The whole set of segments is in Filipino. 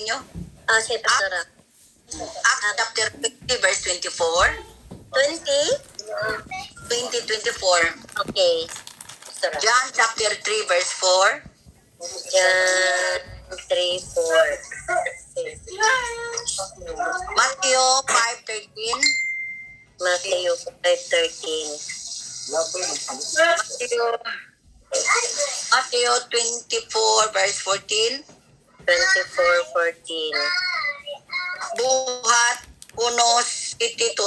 ninyo? Sige, Pastora. Acts chapter 20, verse 24. 20? 20-24. Okay. Pastora. John chapter 3, verse 4. John 3, 4. Okay. Matthew 5:13. Matthew 5:13. Matthew 24, verse 14. 24:14. Buhat 1:7-8.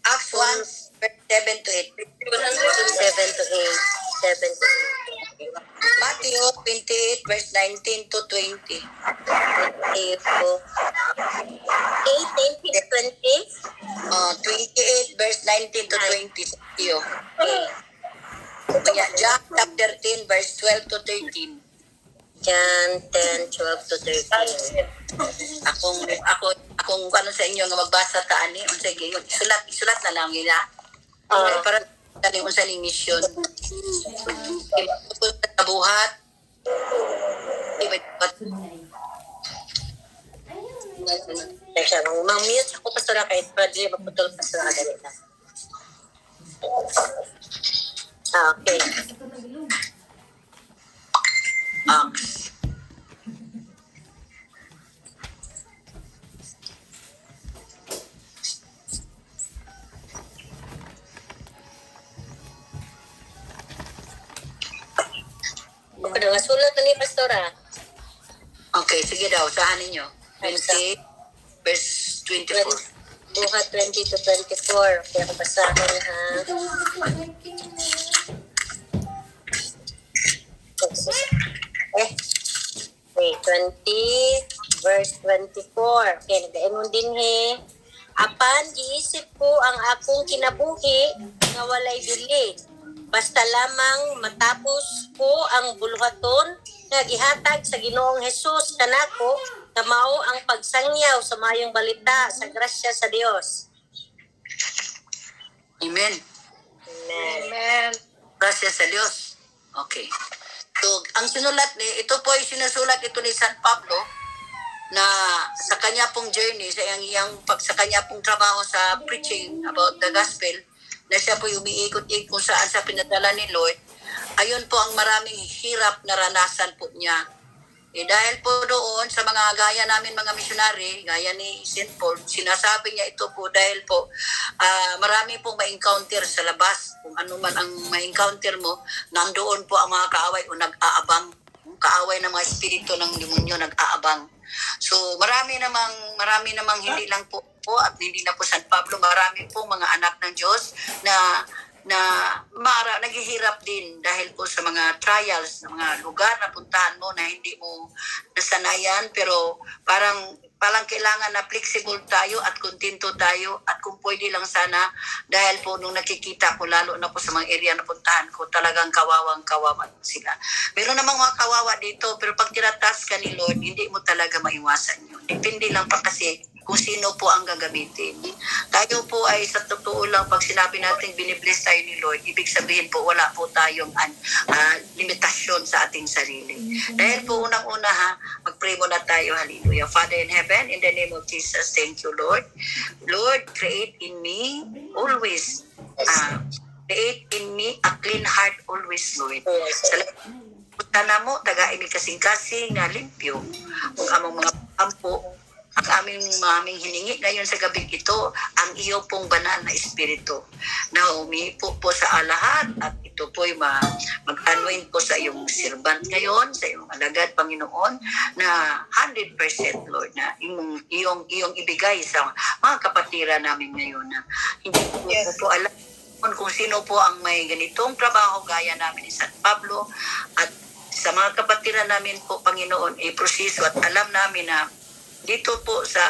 Acts 1, verse 7 to 8. 7 to 8. 7 to 8. Matthew 28, verse 19 to 20. Matthew 8, 19 to 20. 28, verse 19 to 20. Matthew. Okay. Kaya John chapter 10, verse 12 to 13. John 10, 12 to 13. Akong ano sa inyo nga magbasa ta ani unsay gyud isulat na lang yun ha. Para tani unsa ning mission. Buhat. Teka, mang-mute ako Pastora kahit pwede maputol Pastora dali na. Okay. Acts. Ano nga sulat na ni Pastora? Okay, sige daw, usahan ninyo. 20, verse 24. Buhat 20 to 24. Kaya ako basahin ha. Okay, 20 verse 24. Okay, nagaingon din he. Apan giisip ko ang akong kinabuhi nga walay dili. Basta lamang matapos ko ang buluhaton nga gihatag sa Ginoong Hesus kanako nga mao ang pagsangyaw sa mayong balita sa grasya sa Dios. Amen. Amen. Gracias sa Diyos. Okay. So, ang sinulat ni, ito po ay sinusulat ito ni San Pablo na sa kanya pong journey, sa kanya pong trabaho sa preaching about the gospel, na siya po umiikot-ikot kung saan sa pinadala ni Lord, ayun po ang maraming hirap na ranasan po niya. Dahil po doon sa mga gaya namin mga missionary, gaya ni St. Paul, sinasabi niya ito po dahil po marami pong ma-encounter sa labas. Kung ano man ang ma-encounter mo, nandoon po ang mga kaaway o nag-aabang. Kaaway ng mga espiritu ng demonyo nag-aabang. So marami namang hindi lang po at hindi na po San Pablo, marami po mga anak ng Diyos na naghihirap din dahil po sa mga trials, ng mga lugar na puntahan mo na hindi mo nasanayan, pero parang kailangan na flexible tayo at kontento tayo at kung pwede lang sana, dahil po nung nakikita ko lalo na po sa mga area na puntahan ko, talagang kawawa sila. Meron namang mga kawawa dito, pero pag tinatas ka ni Lord, hindi mo talaga maiwasan yun. Depende lang pa kasi kung sino po ang gagamitin. Tayo po ay sa totoo lang, pag sinabi natin binibless tayo ni Lord, ibig sabihin po wala po tayong limitasyon sa ating sarili. Dahil po unang-una mag-pray muna tayo. Hallelujah. Father in heaven, in the name of Jesus, thank you Lord. Lord, create in me always, create in me a clean heart always, Lord. Sana mo, taga-imi kasing-kasing na limpyo. Kung among mga pampo, ang aming hiningi ngayon sa gabi ito, ang iyo pong banal na espiritu na umipo po sa lahat at ito po'y mag-anoint po sa iyong servant ngayon, sa iyong alagad, Panginoon, na 100% Lord, na iyong ibigay sa mga kapatiran namin ngayon na hindi po alam kung sino po ang may ganitong trabaho gaya namin ni San Pablo at sa mga kapatiran namin po, Panginoon, proseso at alam namin na dito po sa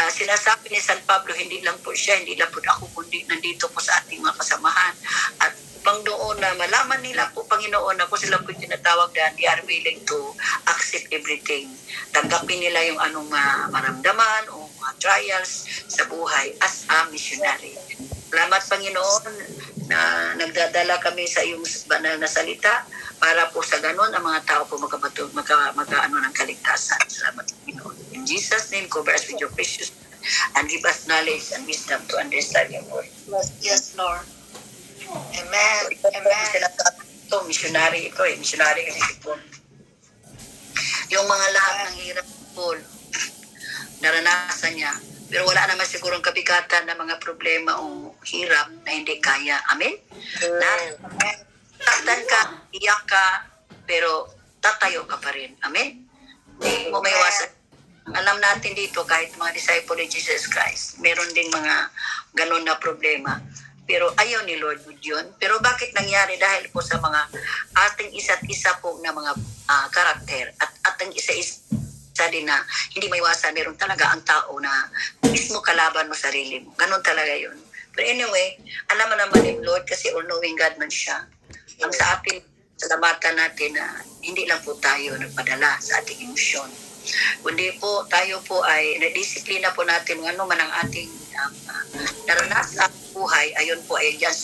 sinasabi ni San Pablo, hindi lang po ako, kundi nandito po sa ating mga kasamahan. At upang doon na malaman nila po, Panginoon, na po sila po tinatawag na they are willing to accept everything. Tanggapin nila yung anong maramdaman o mga trials sa buhay as a missionary. Salamat, Panginoon, na nagdadala kami sa iyong banal na salita para po sa ganon ang mga tao po magkaano ng kaligtasan. Salamat cover us with your precious and give us knowledge and wisdom to understand your word. Yes, Lord. Amen. So, ito Amen. ito, missionary ito missionary kasi po. Yung mga lahat ng hirap po, naranasan niya. Pero wala naman sigurong kabigatan na mga problema o hirap na hindi kaya. Amen? Lahat, taktan ka, iyak ka, pero tatayo ka pa rin. Amen? Hindi mo maiwasan. Alam natin dito, kahit mga disciple ni Jesus Christ, meron din mga ganun na problema. Pero ayaw ni Lord yun. Pero bakit nangyari? Dahil po sa mga ating isa't isa po na mga karakter at ating isa-isa din na hindi maiwasan, meron talaga ang tao na mismo kalaban mo sarili mo. Ganun talaga yun. Pero anyway, alam mo naman ni Lord kasi all-knowing God man siya. Ang sa atin, salamatan natin na hindi lang po tayo nagpadala sa ating emosyon. Kundi po, tayo po ay nadisiplina po natin ano man ang ating naranasan buhay. Ayun po ay dyan.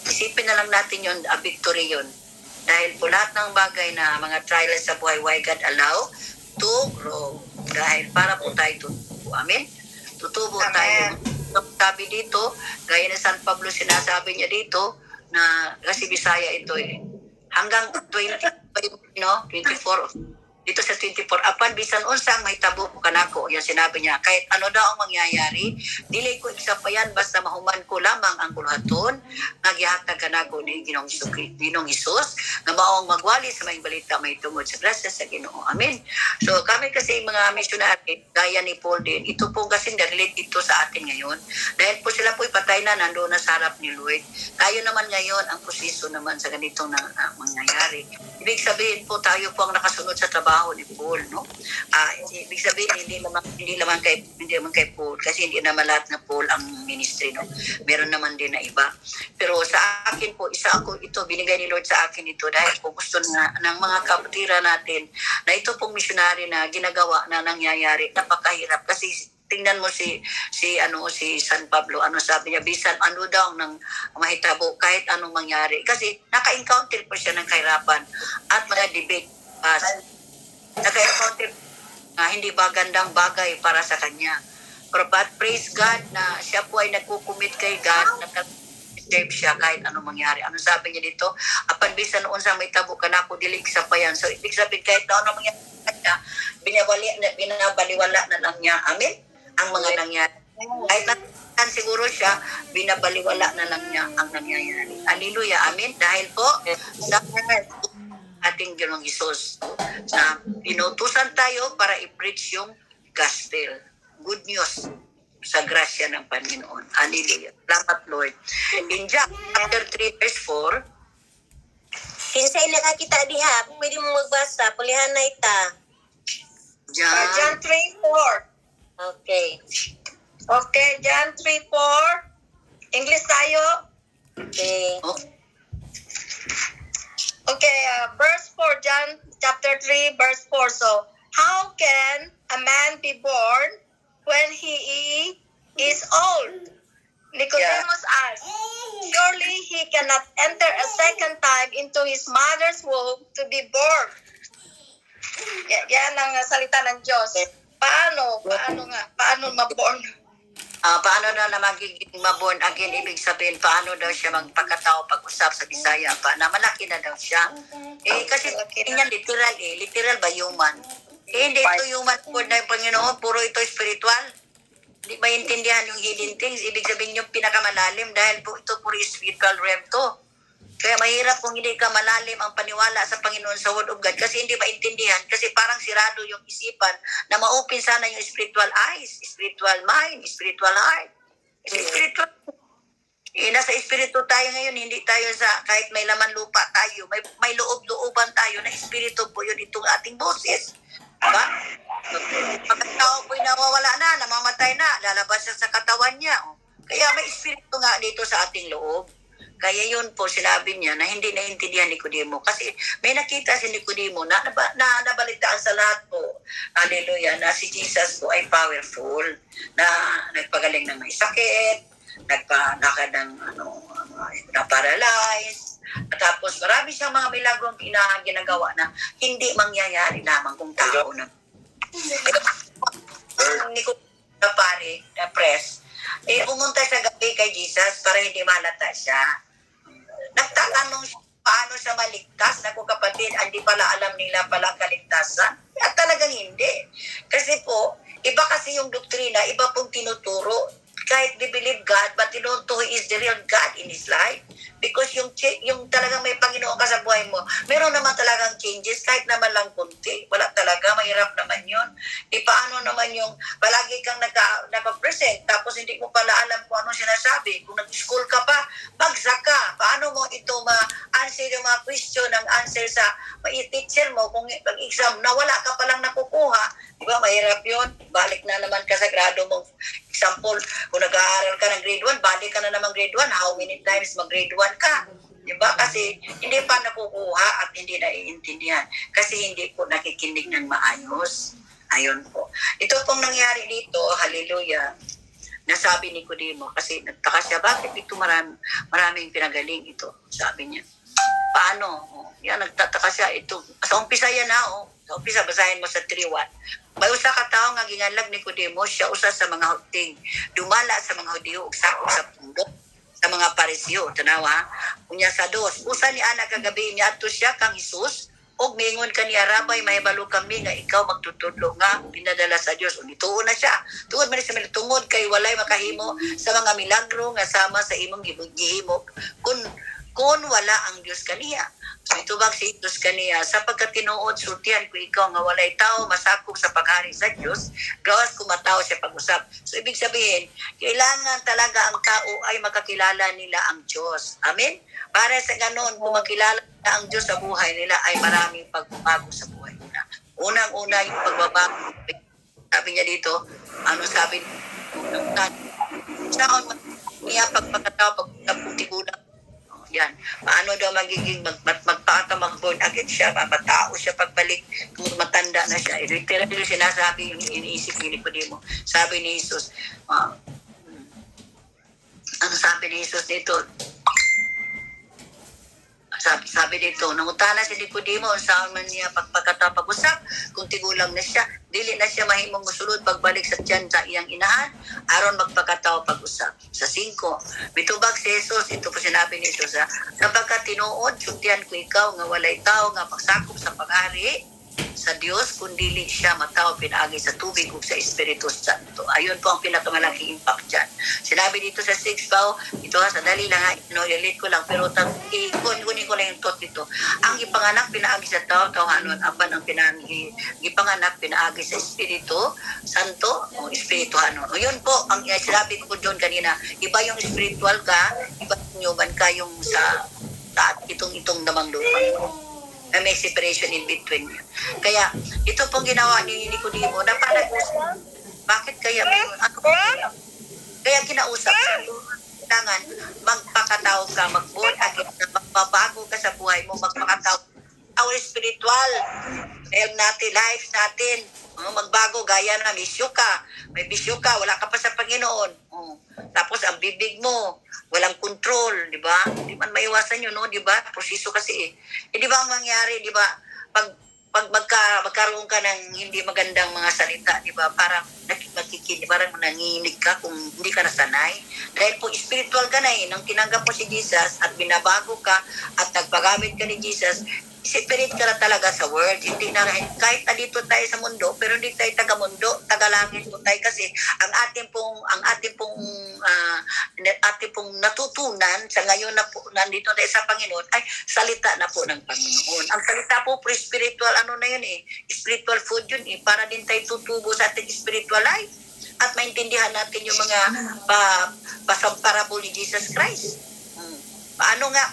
Isipin na lang natin yun, a victory yun. Dahil po lahat ng bagay na mga trials sa buhay, why God allow to grow. Dahil para po tayo tutubo. Amen? Tutubo tayo. Sabi dito, gaya na San Pablo sinasabi niya dito, na kasi Bisaya ito hanggang 24 dito sa 24 apan bisan unsang mahitabo ko kanako yan sinabi niya kahit ano daw ang mangyayari dili ko iksapayan basta mahuman ko lamang ang kuluhaton nagyahatag kanako ni Ginoong Hesus nga maong magwali sa maayong balita may tungod sa grasya sa Ginoo. Amen. So kami kasi mga missionary gaya ni Paul din ito po kasi relate ito sa atin ngayon dahil po sila po ipatay na nandoon na sa harap ni Lord. Tayo naman ngayon ang proseso naman sa ganitong mangyayari. Ibig sabihin po tayo po ang nakasunod sa trabaho ni Paul, no? Ibig sabihin hindi naman kay Paul kasi hindi naman lahat na Paul ang ministry, no? Meron naman din na iba. Pero sa akin po, ito binigay ni Lord sa akin ito dahil po gusto ng mga kapatira natin na ito pong missionary na ginagawa na nangyayari, napakahirap kasi tingnan mo si San Pablo, ano sabi niya, bisan ano daw ng mahitabo kahit anong mangyari. Kasi naka-encounter po siya ng kahirapan at mga debate. Naka-encounter hindi ba gandang bagay para sa kanya. But praise God na siya po ay nagkukumit kay God, nag-serve siya kahit anong mangyari. Ano sabi niya dito? Apan bisan noon sa may tabo ka na ako dilig sa payan. So ibig sabihin kahit anong mangyari kanya, binabaliwala na lang niya. Amen? Ang mga nangyari. Kahit natin siguro siya, binabaliwala na lang niya ang nangyayari. Hallelujah. Amen. Dahil po, sa ating Ginoong Hesus na inutusan tayo para i-preach yung gospel. Good news sa grasya ng Panginoon. Hallelujah. Salamat, Lord. In John chapter 3 verse 4, Kinsay nakakita diha, pwede mo magbasa, pulihan na ita. John 3:4. Okay. Okay, John 3:4. English tayo. Okay. Okay, verse 4, John chapter 3, verse 4. So, how can a man be born when he is old? Nicodemus asked. Surely he cannot enter a second time into his mother's womb to be born. Yan ang salita ng Diyos. Paano ma-born? Paano na magiging ma-born again? Ibig sabihin, paano daw siya magpakatao pag-usap sa Bisaya pa na malaki na daw siya? Kasi yan literal ba human? Hindi ito human word na yung Panginoon, puro ito spiritual. Hindi maintindihan yung hidden things. Ibig sabihin yung pinakamalalim dahil po ito puro spiritual realm to. Kaya mahirap kung hindi ka malalim ang paniwala sa Panginoon sa Word of God kasi hindi maintindihan kasi parang sirado yung isipan na ma-open sana yung spiritual eyes, spiritual mind, spiritual heart. Spiritual. Nasa espiritu tayo ngayon, hindi tayo sa kahit may laman lupa tayo, may loob-looban tayo na espiritu po yun itong ating boses. Diba? Pag ang tao po'y nawawala na, namamatay na, lalabas siya sa katawan niya. Kaya may espiritu nga dito sa ating loob. Kaya yun po, sinabi niya na hindi naintindihan ni Nicodemo. Kasi may nakita si Nicodemo na nabalitaan sa lahat po. Hallelujah, na si Jesus po ay powerful, na nagpagaling ng may sakit, nagpanakad ng na-paralyze. At tapos marami siyang mga milagrong ginagawa na hindi mangyayari lamang kung tao na. ni ko na pare, na press, pumunta sa gabi kay Jesus para hindi malata siya. Nagtatanong siya, paano siya maligtas? Naku kapatid, hindi pala alam nila pala ang kaligtasan. At talagang hindi. Kasi po, iba kasi yung doktrina, iba pong tinuturo. Kahit they believe God, but they don't know who is the real God in his life. Because yung talagang may Panginoon ka sa buhay mo, meron naman talagang changes, kahit naman lang kunti. Wala talaga, mahirap naman yun. Paano naman yung palagi kang nakapresent, tapos hindi mo pala alam kung ano sinasabi. Kung nag-school ka pa, bagsak ka. Paano mo ito ma-answer yung mga question ng answer sa teacher mo kung pag-exam na wala ka palang nakukuha? Diba, mahirap yun. Balik na naman ka sa grado mo. Example, kung nag-aaral ka ng grade 1, balik ka na naman grade 1, how many times mag-grade 1 ka? Diba? Kasi hindi pa nakukuha at hindi naiintindihan. Kasi hindi po nakikinig ng maayos. Ayun po. Ito pong nangyari dito, hallelujah, nasabi ni Nicodemo, kasi nagtaka siya, bakit ito maraming pinagaling ito? Sabi niya, paano? Yan, nagtataka siya. Ito, sa umpisa yan na, sa umpisa, basahin mo sa 3:1. May usa ka tao nga ginganlag ni Nicodemo, siya usa sa mga huting dumala sa mga Hudiyo ug sakop sa pundok sa mga Pariseo. Tanawa, unya sa 2, usa ni ana kagabi niadto siya kang Hesus og miingon kaniya, Rabay, mahibalo kami nga ikaw magtutudlo nga pinadala sa Dios. Ug nituo na siya. Tuod man siya tungod kay walay makahimo sa mga milagro nga sama sa imong gihimo kun wala ang Dios kaniya. So itubag si Jesus kaniya, sapagkat tinuod sultihan ko ikaw nga walay tao masakop sa paghari sa Dios, gawas kumataw siya pag-usap. So ibig sabihin, kailangan talaga ang tao ay makakilala nila ang Diyos. Amen? Para sa ganon, kung makilala nila ang Diyos sa buhay nila, ay maraming pagbabago sa buhay nila. Unang-una yung pagbabago. Sabi niya dito, ano sabi niya? Saan niya pagpagkataw, pagpagtigulang. Yan. Paano daw magiging mag-born again siya, matao siya pagbalik, kung matanda na siya. Literally sinasabi yung iniisip ni Nicodemo. Sabi ni Jesus, ano sabi ni Jesus dito? Sabi dito, nangutana si Nicodemo, saan man niya pagpagkatapag-usap, kung tigulang na siya, dili na siya mahimong musulod pagbalik sa tiyan sa iyang inahan, aron magpagkataw pag-usap. Sa 5, mitubag si Jesus, ito po sinabi ni Jesus, sapagkat tinuod, sultihan ko ikaw nga walay tao nga pagsakop sa paghari sa Dios, kundi siya matao pinaagi sa tubig ug sa Espiritu Santo. Ayun po ang pinakamalaking impact dyan. Sinabi dito sa 6 pa, ito sa dali lang, relate ko lang, pero kunin ko lang yung thought dito. Ang ipanganak pinaagi sa tao, tawhanon, apan ang ipanganak pinaagi sa Espiritu Santo o Espirituhanon. O yun po, ang sinabi ko doon kanina, iba yung spiritual ka, iba yung human ka yung sa itong namang lupa. Na may separation in between. Kaya, ito pong ginawa ni Nicodemo, napanagusan. Bakit kaya kaya kinausap siya. Kailangan magpakatao ka, mag-born again, magbabago ka sa buhay mo, magpakatao. Our spiritual lives natin, magbago, gaya na, may bisyo ka, wala ka pa sa Panginoon. Tapos ang bibig mo, walang control, di ba? Di man maiwasan yun, no? Di ba? Proseso kasi eh. Di ba ang mangyari, di ba? Pag magkaroon ka ng hindi magandang mga salita, di ba? Parang parang nanginginig ka kung hindi ka nasanay. Dahil po spiritual ka na eh. Nang tinanggap mo si Jesus at binabago ka at nagpagamit ka ni Jesus, separate ka na talaga sa world. Hindi na, kahit na dito tayo sa mundo, pero hindi tayo taga-mundo, taga-langit po tayo kasi ang ating pong natutunan sa ngayon na po, nandito tayo sa Panginoon, ay salita na po ng Panginoon. Ang salita po, spiritual, ano na yun eh, spiritual food yun eh, para din tayo tutubo sa ating spiritual life at maintindihan natin yung mga pasamparable ni Jesus Christ. Paano nga,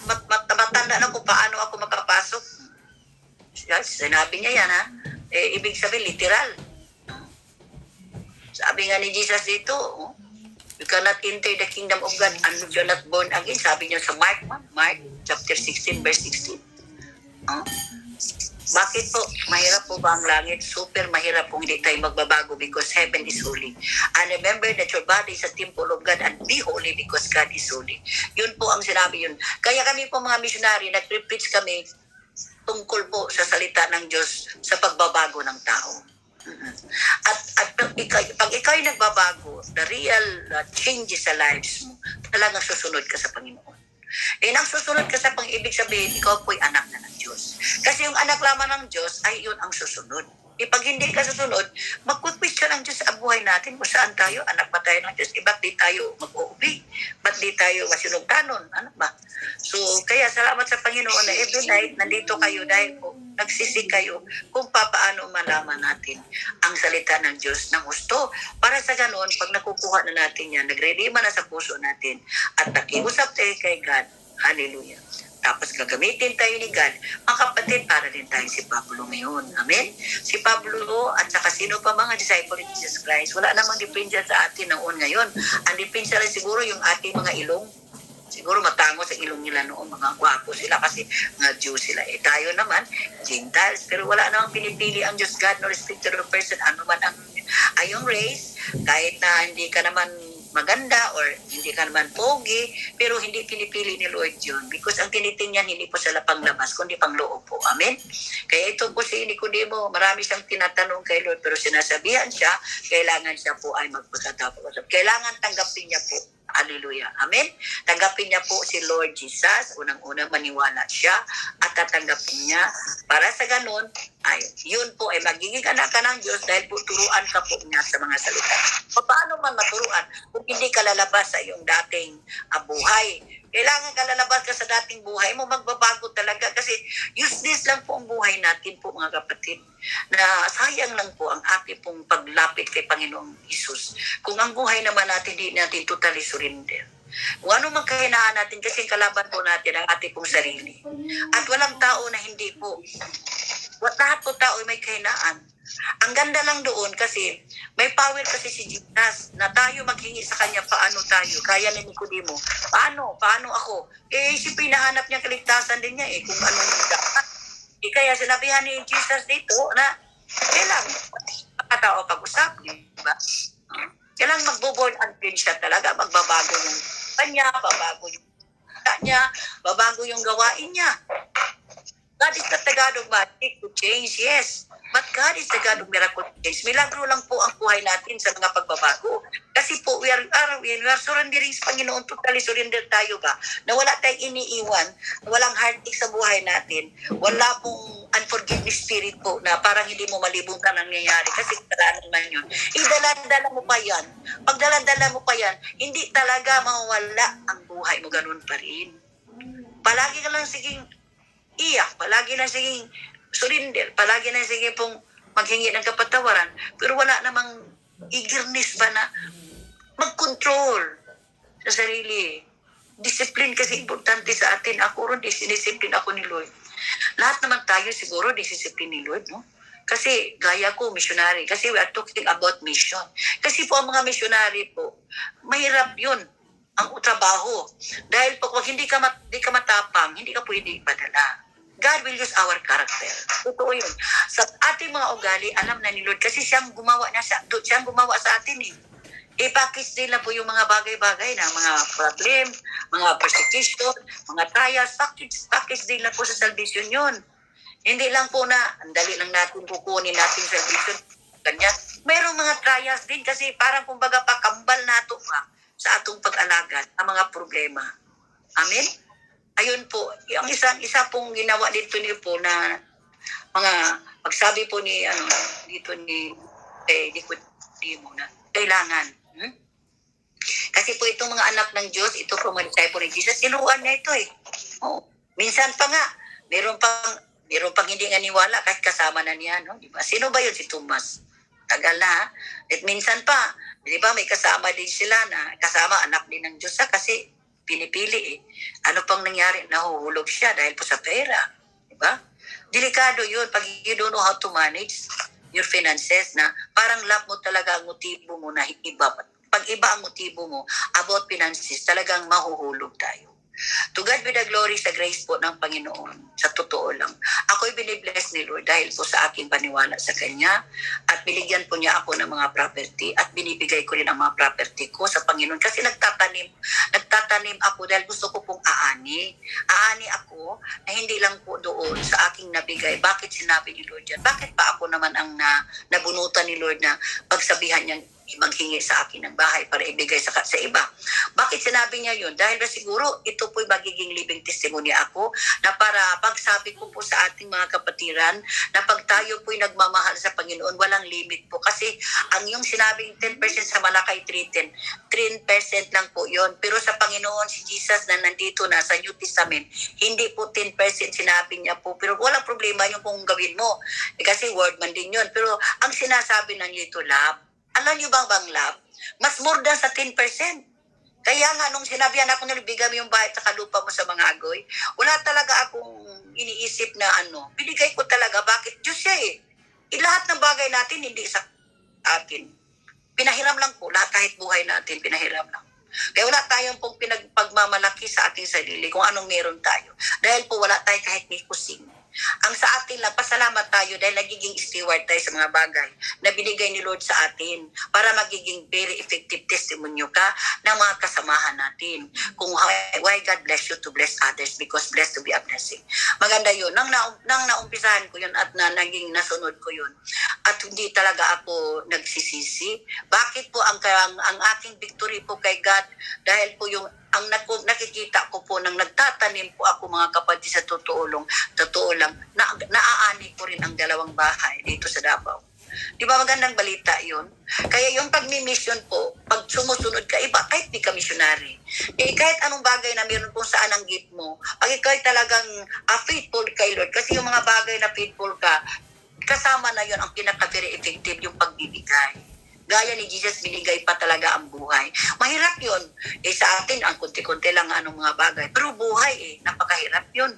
matanda na kung paano ako makapasok. Sinabi niya yan, ha? Ibig sabihin, literal. Sabi nga ni Jesus dito, you cannot enter the kingdom of God unless you're not born again. Sabi niya sa Mark chapter 16, verse 16. Bakit po? Mahirap po ba ang langit? Super mahirap kung hindi tayo magbabago because heaven is holy. And remember that your body is a temple of God and be holy because God is holy. Yun po ang sinabi yun. Kaya kami po mga missionary, nag-preach kami tungkol po sa salita ng Diyos sa pagbabago ng tao. At pag ikaw ay nagbabago, the real changes sa lives mo, talagang susunod ka sa Panginoon. Nang susunod ka sa pang-ibig sabihin, ikaw po'y anak na ng Diyos. Kasi yung anak lamang ng Diyos ay yun ang susunod. Pag hindi ka susunod, mag-question ang Diyos sa buhay natin kung saan tayo, anak ba tayo ng Diyos? Ba't di tayo mag-uubig? Ba't di tayo masinugtanon? Ano ba? So, kaya salamat sa Panginoon na every night nandito kayo dahil po nagsisik kayo kung paano malaman natin ang salita ng Diyos ng gusto. Para sa ganoon, pag nakukuha na natin yan, nagre-rima na sa puso natin at nakiusap tayo kay God. Hallelujah. Tapos gagamitin tayo ni God. Mga kapatid, para din tayo si Pablo ngayon. Amen? Si Pablo at saka sino pa mga disciple ni Jesus Christ, wala namang depensa sa atin noon ngayon. Ang depensa lang siguro yung ating mga ilong. Siguro matango sa ilong nila noon, mga gwapo sila kasi mga Jews sila. Tayo naman, Gentiles, pero wala namang pinipili ang Diyos God, no respecter of person, ano man ang ayong race, kahit na hindi ka naman maganda or hindi ka naman pogi, pero hindi pinipili ni Lord yun because ang tinitingnan hindi po sila panglabas kundi pangloob po. Amen? Kaya ito po si Nicodemo, marami siyang tinatanong kay Lord pero sinasabihan siya, kailangan siya po ay magpagkatapos. Kailangan tanggapin niya po. Hallelujah. Amen? Tanggapin niya po si Lord Jesus. Unang-una maniwala siya at tatanggapin niya. Para sa ganun, ay yun po ay magiging anak ka ng Diyos dahil po turuan ka po niya sa mga salita. Paano man maturuan kung hindi ka lalabas sa iyong dating buhay? Kailangan ka lalabas ka sa dating buhay mo, magbabago talaga kasi useless lang po ang buhay natin po mga kapatid. Na sayang lang po ang ating pong paglapit kay Panginoong Hesus. Kung ang buhay naman natin, hindi natin totally surrender. Kung ano man kahinaan natin kasi kalaban po natin ang ating pong sarili. At walang tao na hindi po. Lahat po tao ay may kahinaan. Ang ganda lang doon kasi may power kasi si Jesus na tayo maghingi sa kanya paano tayo. Kaya ni Nicodemo, paano ako? Si pinahanap niya kaligtasan din niya kung anong dapat. Kaya sinabihan ni Jesus dito na kailangan makatao pag-usap, di ba? Kailangan magbo-born again siya talaga, magbabago yung kanya, babago yung niya, babago yung gawain niya. God is not the God of magic to change, yes. But God is the God of miracle to change. Milagro lang po ang buhay natin sa mga pagbabago. Kasi po, we are surrendering sa Panginoon. Totally surrender tayo ba? Na wala tayong iniiwan, walang heartache sa buhay natin, wala pong unforgiveness spirit po na parang hindi mo malibungan ang nangyayari. Kasi kasalanan man yun. Dala-dala mo pa yan. Pag dala-dala mo pa yan, hindi talaga mawala ang buhay mo. Ganun pa rin. Palagi ka lang siging iyak, palagi na sige surrender, palagi na sige pong maghingi ng kapatawaran, pero wala namang eagerness pa na mag-control sa sarili. Discipline kasi importante sa atin. Ako rin, discipline ako ni Lord. Lahat naman tayo siguro discipline ni Lord, no? Kasi gaya ko, missionary. Kasi we are talking about mission. Kasi po ang mga missionary po, mahirap yun ang trabaho. Dahil po kung hindi ka matapang, hindi ka pwede ipadala. God will use our character. Totoo yun. Sa ating mga ugali, alam na ni Lord kasi siyang gumawa sa atin Ipakis nila po yung mga bagay-bagay na mga problem, mga persecution, mga trials, pakis nila po sa salvation yun. Hindi lang po na, ang dali lang natin kukunin natin salvation. Ganyan. Mayroong mga trials din kasi parang kumbaga pakambal nato sa atong pag-alagad ang mga problema. Amen? Ayun po, yung isa pong ginawa dito niyo po na mga pagsabi po ni dito ni Nicodemo na kailangan. Kasi po itong mga anak ng Diyos, ito po mga disciple ni Jesus, sinuruan niya ito Minsan pa nga, meron pang hindi nga niwala kahit kasama na niya, no? Diba? Sino ba yun? Si Thomas. Tagal na, At minsan pa, di ba, may kasama din sila na kasama anak din ng Diyos kasi pinipili Ano pang nangyari? Nahuhulog siya dahil po sa pera. Diba? Delikado yun pag you don't know how to manage your finances na parang love mo talaga ang motibo mo na iba. Pag iba ang motibo mo about finances, talagang mahuhulog tayo. To God be the glory sa grace po ng Panginoon. Sa totoo lang. Ako'y binibless ni Lord dahil po sa aking paniwala sa Kanya at binigyan po niya ako ng mga property at binibigay ko rin ang mga property ko sa Panginoon kasi nagtatanim nagtatanim ako dahil gusto ko pong aani. Aani ako na hindi lang po doon sa aking nabigay. Bakit sinabi ni Lord yan? Bakit pa ako naman ang nabunutan ni Lord na pagsabihan niya maghingi sa akin ng bahay para ibigay sa iba? Bakit sinabi niya yun? Dahil ba siguro ito po'y magiging living testimony ako na para pagsabi ko po sa ating mga kapatiran na pag tayo po'y nagmamahal sa Panginoon, walang limit po. Kasi ang yung sinabing 10% sa Malakay 3:10, 10% lang po yun. Pero sa Panginoon, si Jesus na nandito na sa New Testament, hindi po 10% sinabi niya po. Pero walang problema yung kung gawin mo. Kasi word man din yun. Pero ang sinasabi ng ito, love, alam niyo bang love? Mas more than sa 10%. Kaya nga, nung sinabihan ako na bigay mo yung bahay at lupa mo sa mga agoy, wala talaga akong iniisip na binigay ko talaga. Bakit? Diyos siya eh. Lahat ng bagay natin, hindi sa atin. Pinahiram lang po. Lahat kahit buhay natin, pinahiram lang. Kaya wala tayong pong pinagpagmamalaki sa ating sarili kung anong meron tayo. Dahil po wala tayo kahit may kusing. Ang sa atin lang, pasalamat tayo dahil nagiging steward tayo sa mga bagay na binigay ni Lord sa atin para magiging very effective testimony ka ng mga kasamahan natin. Kung why God bless you to bless others because blessed to be a blessing. Maganda yun. Nang naumpisahan ko yun at naging nasunod ko yun. At hindi talaga ako nagsisisi. Bakit po ang aking victory po kay God? Dahil po yung ang nakikita ko po nang nagtatanim po ako mga kapatid sa totoo lang, naaani ko rin ang 2 bahay dito sa Davao. Di ba magandang balita yun? Kaya yung pagmi-mission po, pag sumusunod ka, iba kahit di ka missionary. Kahit anong bagay na meron kung saan ang gift mo, pag ikaw talagang faithful kay Lord, kasi yung mga bagay na faithful ka, kasama na yun ang pinaka-very effective yung pagbibigay. Gaya ni Jesus, binigay pa talaga ang buhay. Mahirap yun. Sa atin, ang kunti-kunti lang anong mga bagay. Pero buhay napakahirap yun.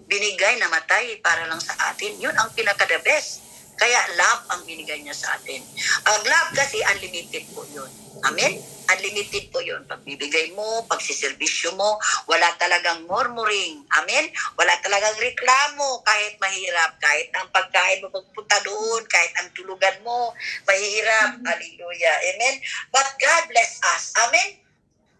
Binigay, namatay para lang sa atin. Yun ang pinaka-the best. Kaya love ang binigay niya sa atin. Ang love kasi unlimited po yun. Amen? Unlimited po yun. Pagbibigay mo, pagsiservisyo mo, wala talagang murmuring. Amen? Wala talagang reklamo kahit mahirap. Kahit ang pagkain mo pagpunta doon, kahit ang tulugan mo, mahirap. Hallelujah. Amen? But God bless us. Amen?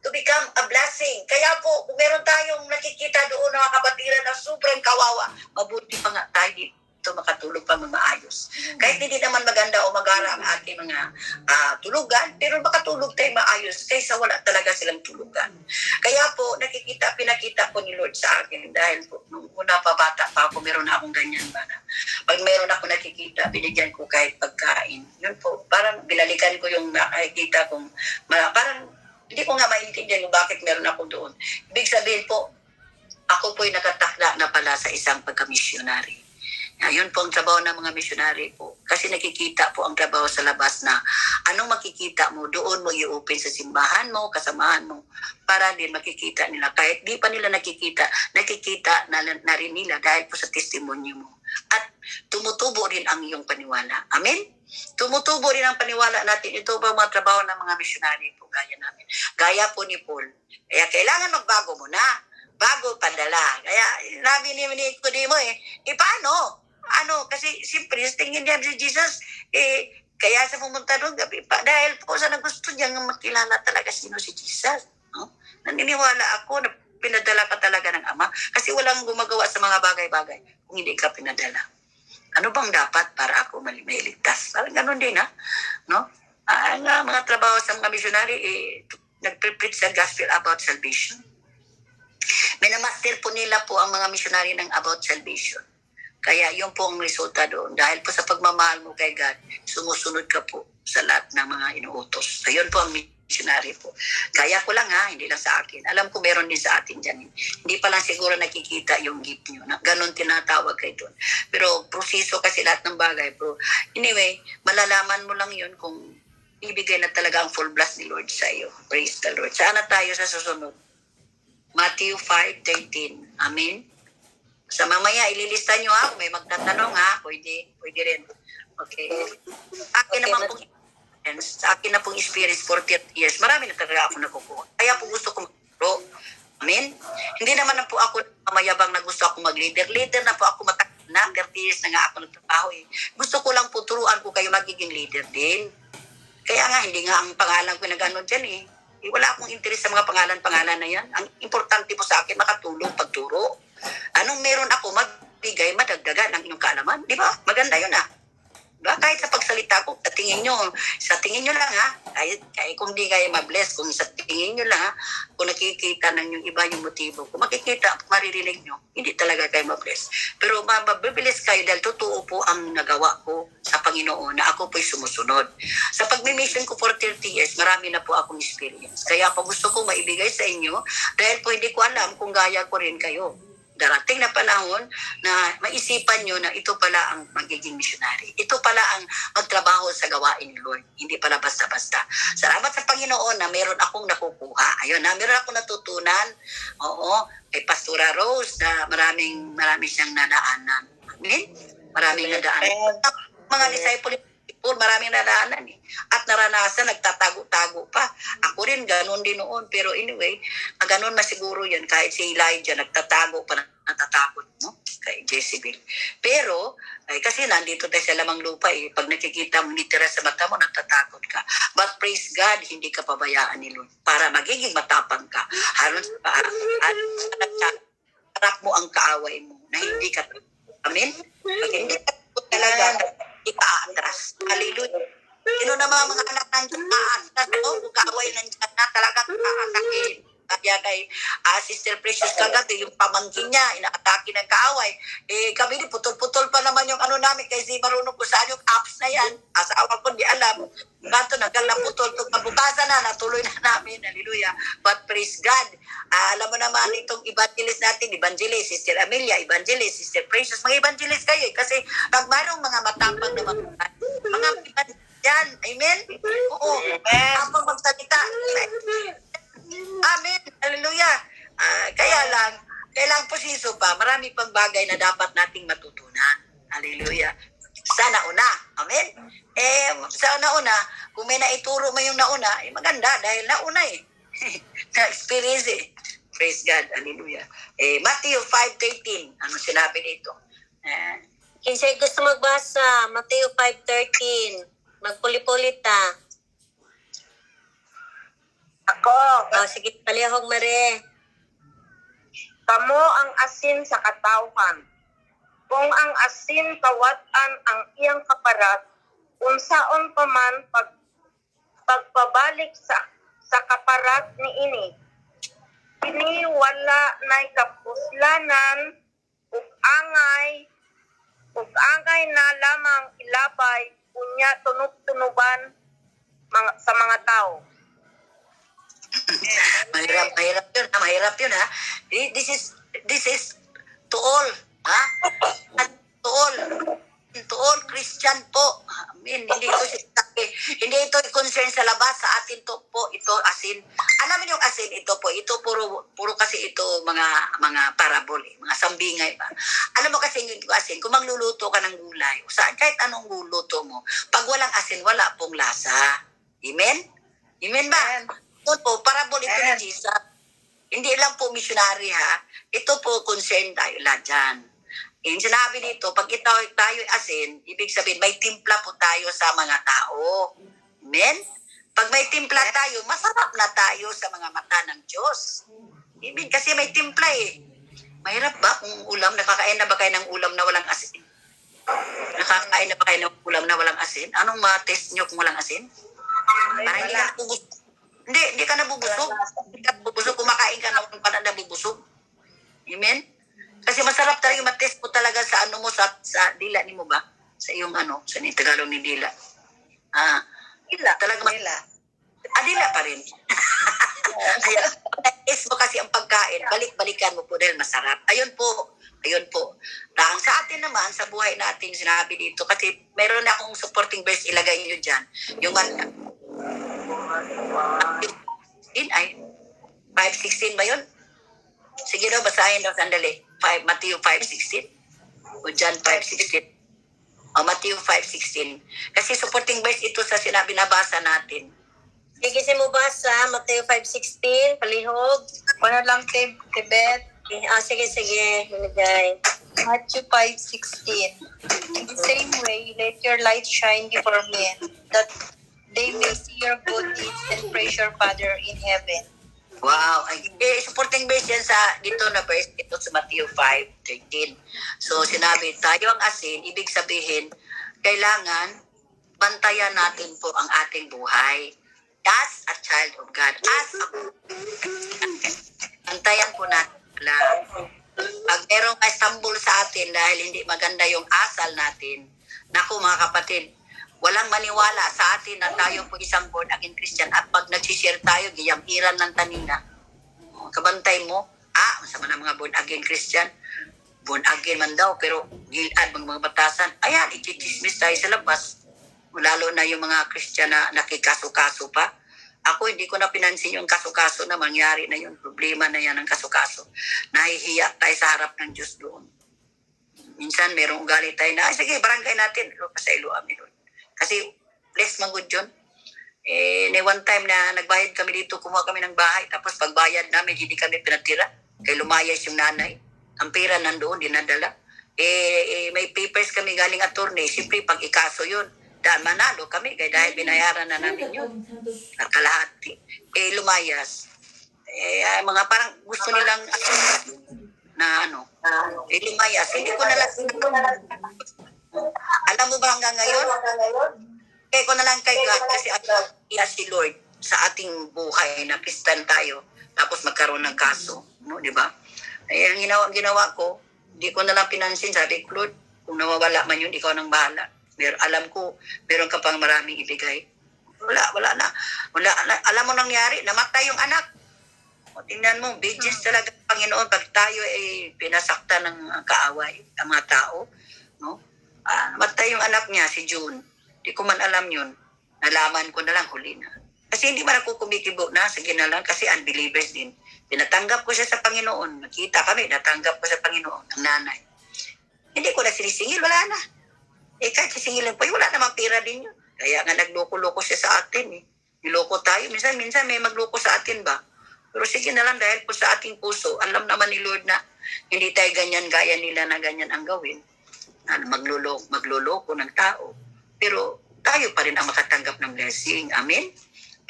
To become a blessing. Kaya po, kung meron tayong nakikita doon mga kapatiran na sobrang kawawa, mabuti pa nga tayo dito makatulog pa maayos. Kahit hindi naman maganda o magara ang ating mga tulugan, pero makatulog tayo maayos kaysa wala talaga silang tulugan. Kaya po, pinakita po ni Lord sa akin dahil po, nung una pa bata pa ako, meron na akong ganyan ba na. Pag meron ako nakikita, binigyan ko kahit pagkain. Yun po, parang binalikan ko yung nakikita kong, parang hindi ko nga maintindihan kung bakit meron ako doon. Ibig sabihin po, ako po'y nakatakda na pala sa isang pagka-missionary. Yun po ang trabaho ng mga missionary po. Kasi nakikita po ang trabaho sa labas na anong makikita mo, doon mo i-open sa simbahan mo, kasamahan mo, para din makikita nila. Kahit di pa nila nakikita na rin nila dahil po sa testimony mo. At tumutubo rin ang iyong paniwala. Amen? Tumutubo rin ang paniwala natin. Ito ba mga trabaho ng mga missionary po, gaya namin. Gaya po ni Paul. Kaya kailangan magbago mo na. Bago padala. Kaya sabi ni Nicodemo paano? Kasi siyempre, tingin niya si Jesus, kaya sa pumunta doon gabi pa, dahil po sa gusto niya makilala talaga sino si Jesus. Naniniwala ako na pinadala ka talaga ng Ama, kasi walang gumagawa sa mga bagay-bagay kung hindi ka pinadala. Ano bang dapat para ako mailigtas? Parang ganun din, no? Ang mga trabaho sa mga missionary, nagpe-preach sa gospel about salvation. Minamaster po nila po ang mga missionary ng about salvation. Kaya yun po ang resulta doon. Dahil po sa pagmamahal mo kay God, sumusunod ka po sa lahat ng mga inuutos. Ayun po ang missionary po. Kaya ko lang hindi lang sa akin. Alam ko meron din sa atin dyan. Hindi pa lang siguro nakikita yung gift nyo. Ganon tinatawag kayo doon. Pero proseso kasi lahat ng bagay. Pero anyway, malalaman mo lang yun kung ibigay na talaga ang full blast ni Lord sa iyo. Praise the Lord. Saan na tayo sa susunod? Matthew 5:13. Amen? Sa mamaya, ililista nyo kung may magtatanong pwede rin. Okay. Sa akin na pong experience, 40 years, marami na talaga ako nakukuha. Kaya po gusto ko mag-pro. Amen? Hindi naman na po ako mayabang na gusto ako mag-leader. Leader na po ako matagal na, 30 years na nga ako nagtrabaho Gusto ko lang po turuan ko kayo magiging leader din. Kaya nga, hindi nga ang pangalan ko na gano'n dyan Wala akong interes sa mga pangalan-pangalan na yan. Ang importante po sa akin, makatulong, pagturo. Anong meron ako, magbigay, madagdagan ang inyong kaalaman. Di ba? Maganda yun Diba? Kahit sa pagsalita ko, sa tingin nyo lang kahit kung di kayo mabless, kung sa tingin nyo lang kung nakikita ng yung iba yung motibo, kung makikita, maririnig nyo, hindi talaga kayo mabless. Pero mabibilis kayo dahil totoo po ang nagawa ko sa Panginoon na ako po'y sumusunod. Sa pagmi-mission ko for 30 years, marami na po akong experience. Kaya pa gusto ko maibigay sa inyo dahil po hindi ko alam kung gaya ko rin kayo. Darating na panahon na maisipan nyo na ito pala ang magiging missionary. Ito pala ang magtrabaho sa gawain ni Lord. Hindi pala basta-basta. Salamat sa Panginoon na meron akong nakukuha. Ayun, meron akong natutunan. Oo, kay Pastora Rose na marami siyang nadaanan. Amen? Maraming nadaanan. Mga disciple, maraming nadaanan At naranasan, nagtatago-tago pa. Ako rin, ganun din noon. Pero anyway, ganun masiguro yan. Kahit si Elijah, nagtatago pa, natatakot kay Jezebel. Pero, kasi nandito tayo sa lamang lupa Pag nakikita mo, nitira sa mata mo, natatakot ka. But praise God, hindi ka pabayaan ni Lord. Para magiging matapang ka. Harap mo ang kaaway mo na hindi ka. Amen? Pag hindi ka talaga, ika-atras. Hallelujah. Sino naman mga anak nandiyan ka-atras kung kaaway nandiyan na talagang kaatakin. Kaya kay Sister Precious kagabi, yung pamangkin niya, inaatake ng kaaway. Kami din, putol-putol pa naman yung namin kasi marunong ko saan yung apps na yan. Asawa ko, di alam. Ganto, nagkalaputol. Pagbukasan na, natuloy na namin. Hallelujah. But praise God. Alam mo naman itong evangelist natin, evangelist, Sister Amelia, evangelist, Sister Precious. Mga evangelist kayo kasi pag mayroong mga matapang na mga evangelist yan. Amen? Oo. Habang magsalita. Amen. Hallelujah. Kaya lang, kailangan posiso pa. Marami pang bagay na dapat nating matutunan. Hallelujah. Sa nauna. Amen. Sa nauna, kung may naituro mo yung nauna, maganda dahil nauna na-experience Praise God. Hallelujah. Matthew 5:13. Ano sinabi dito? Kinsay gusto magbasa? Mateo 5:13. Magpulit-pulit Ako, sige, palihog mare. kamo ang asin sa katawhan. Kung ang asin kawatan ang iyang kaparat, unsaon pa man pagpabalik sa kaparat ni ini. Kini wala nay kapuslanan ug angay na lamang ilabay unya tunub-tunuban sa mga tao. Mahirap yun This is to all to all Christian po. Amen. Hindi ito concern sa labas, sa atin to po ito asin. Alam mo yung asin ito puro kasi ito mga parabol mga sambingay pa. Alam mo kasi yung asin, kung magluluto ka ng gulay, saan kahit anong luluto mo, pag walang asin wala pong lasa. Amen? Amen ba? Ito po, parabol ito ni Jesus. Hindi lang po missionary Ito po concern tayo lahat dyan. Yung sinabi dito, pag tayo asin, ibig sabihin may timpla po tayo sa mga tao. Amen? Pag may timpla tayo, masarap na tayo sa mga mata ng Diyos. Amen? Kasi may timpla Mahirap ba kung ulam? Nakakain na ba kayo ng ulam na walang asin? Nakakain na ba kayo ng ulam na walang asin? Anong ma-test nyo kung walang asin? Para hindi ka nabubusog. Hindi ka nabubusog. Hindi ka nabubusog. Kumakain ka na pa na nabubusog. Amen? Kasi masarap talaga matest mo talaga sa mo, sa dila ni mo ba? Sa iyong sa Tagalog ni dila. Dila. Talaga dila. Dila pa rin. Ayan. Test mo kasi ang pagkain. Balik-balikan mo po dahil masarap. Ayun po. Sa atin naman, sa buhay natin, sinabi dito, kasi meron na akong supporting verse, ilagay nyo dyan. Yung 5:16 ba yun? Sige daw, basahin daw sandali. Matthew 5:16. O John 5:16. O Matthew 5:16. Kasi supporting verse ito sa sinabi na basa natin. Sige si mo basa, Mateo 5:16, palihog. Wala lang Tibet. Sige. Manigay. Matthew 5:16. In the same way, let your light shine before men, that they may see your good deeds and praise is your Father in heaven. Wow. Supporting verse yan sa dito na verse ito sa Matthew 5:13. So sinabi, tayo ang asin, ibig sabihin, kailangan bantayan natin po ang ating buhay. As a child of God. Bantayan po natin lang. Pag merong stumble sa atin dahil hindi maganda yung asal natin, naku mga kapatid, walang maniwala sa atin na tayo po isang born again Christian at pag nagsishare tayo, giyang-iran ng tanina. Kabantay mo, masama na mga born again Christian, born again man daw, pero gilad mga batasan, ayan, itichismis tayo sa labas. Lalo na yung mga Christian na nakikaso-kaso pa. Ako, hindi ko na pinansin yung kaso-kaso na mangyari na yun. Problema na yan ang kaso-kaso. Nahihiya tayo sa harap ng Diyos doon. Minsan, merong ugali tayo na, sige, barangay natin. Pasaylo amin doon. Kasi, bless man good yun. One time na nagbayad kami dito, kumuha kami ng bahay. Tapos, pagbayad namin, hindi kami pinatira. Kaya lumayas yung nanay. Ang pera nandoon, dinadala. May papers kami galing attorney. Siyempre, pag ikaso yun, dahil manalo kami, dahil binayaran na namin yun. Kalahati. Lumayas. Mga parang gusto nilang na lumayas. Hindi ko na lang. Alam mo ba hanggang ngayon? Kaya ko na lang kay God kasi si Lord sa ating buhay na Kristan tayo. Tapos magkaroon ng kaso. No, di ba? Ang ginawa ko, hindi ko na lang pinansin. Sabi ko, Lord, kung nawawala man yun, ikaw nang bahala. Alam ko, meron ka pang maraming ibigay. Wala na. Alam mo nangyari, namatay yung anak. O, tingnan mo, bigis talaga Panginoon pag tayo ay pinasakta ng kaaway, ang mga tao. No? Namatay yung anak niya, si June. Hindi ko man alam yun. Nalaman ko na lang, huli na. Kasi hindi man ako kumikibo na, sige na lang, kasi unbelievers din. Tinatanggap ko siya sa Panginoon. Nakita kami, natanggap ko sa Panginoon, ang nanay. Hindi ko na sinisingil, wala na. Kahit sisingilin po, wala namang pera din yun. Kaya nga nagloko-loko siya sa atin. Niloko tayo. Minsan may magloko sa atin ba? Pero sige na lang dahil po sa ating puso, alam naman ni Lord na hindi tayo ganyan gaya nila na ganyan ang gawin. Magloloko ng tao. Pero tayo pa rin ang makatanggap ng blessing. Amen?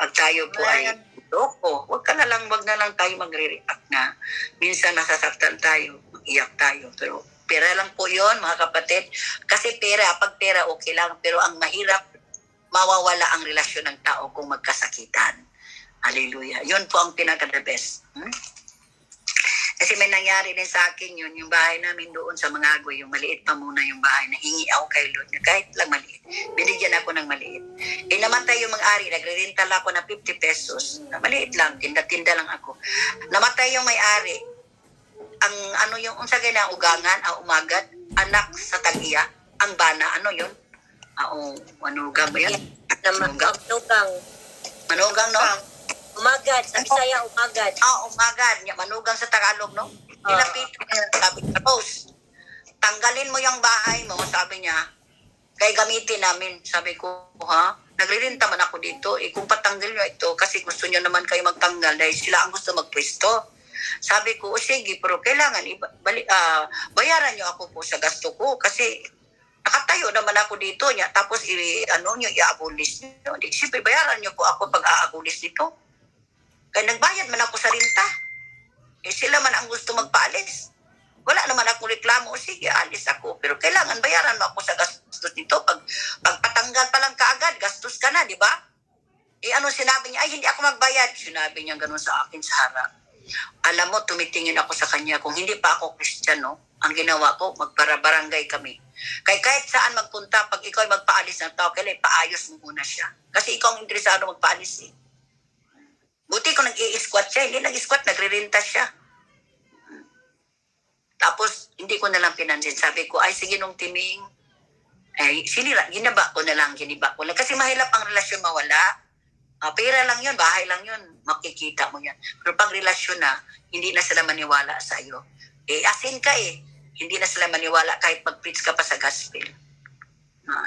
Pag tayo po ay loko, wag na lang tayo magre-react na. Minsan nasasaktan tayo, mag-iyak tayo. Pero pera lang po yon mga kapatid. Kasi pag pera okay lang. Pero ang mahirap, mawawala ang relasyon ng tao kung magkasakitan. Hallelujah. Yun po ang pinaka-the best. Kasi may nangyari din sa akin yun, yung bahay namin doon sa Mangagoy, yung maliit pa muna yung bahay, nahingi ako kay Lord, kahit lang maliit. Binigyan ako ng maliit. Namatay yung may-ari, nagre-rental ako ng 50 pesos. Maliit lang, tinda-tinda lang ako. Namatay yung may-ari. Yung unsagay na ugangan, umagad, anak sa tagiya, ang bana, yun? Manugang ba yan? Manugang, no? Umagad, sa Bisaya, umagad. Umagad. Manugang sa Tagalog, no? Nilapit niya, sabi niya, Rose, tanggalin mo yung bahay mo, sabi niya, kaya gamitin namin. Sabi ko, nagre-renta man ako dito. Kung patanggal nyo ito, kasi gusto nyo naman kayo magtanggal dahil sila ang gusto magpwesto. Sabi ko, sige, pero kailangan bayaran nyo ako po sa gasto ko kasi nakatayo naman ako dito niya. Tapos, nyo, i-abolis nyo. Siyempre, bayaran nyo po ako pag a-abolis dito. Kaya nagbayad man ako sa renta. Sila man ang gusto magpaalis. Wala naman akong reklamo. Sige, alis ako. Pero kailangan bayaran mo ako sa gastos nito. Pag patanggal pa lang kaagad, gastos ka na, di ba? Sinabi niya? Ay, hindi ako magbayad. Sinabi niya ganun sa akin sa harap. Alam mo, tumitingin ako sa kanya. Kung hindi pa ako Kristiyano, ang ginawa ko, magparabarangay kami. Kahit saan magpunta, pag ikaw ay magpaalis ng tao, kailangan paayos mo muna siya. Kasi ikaw ang interesado magpaalis . Buti ko nag-i-squat siya. Hindi nag-i-squat, nagre-renta siya. Tapos, hindi ko na lang pinansin. Sabi ko, ay sige nung timing. Ginaba ko na lang. Kasi mahirap ang relasyon mawala. Pera lang yun, bahay lang yun. Makikita mo yan. Pero pag relasyon na, hindi na sila maniwala sa iyo. Asin ka . Hindi na sila maniwala kahit mag-preach ka pa sa gospel.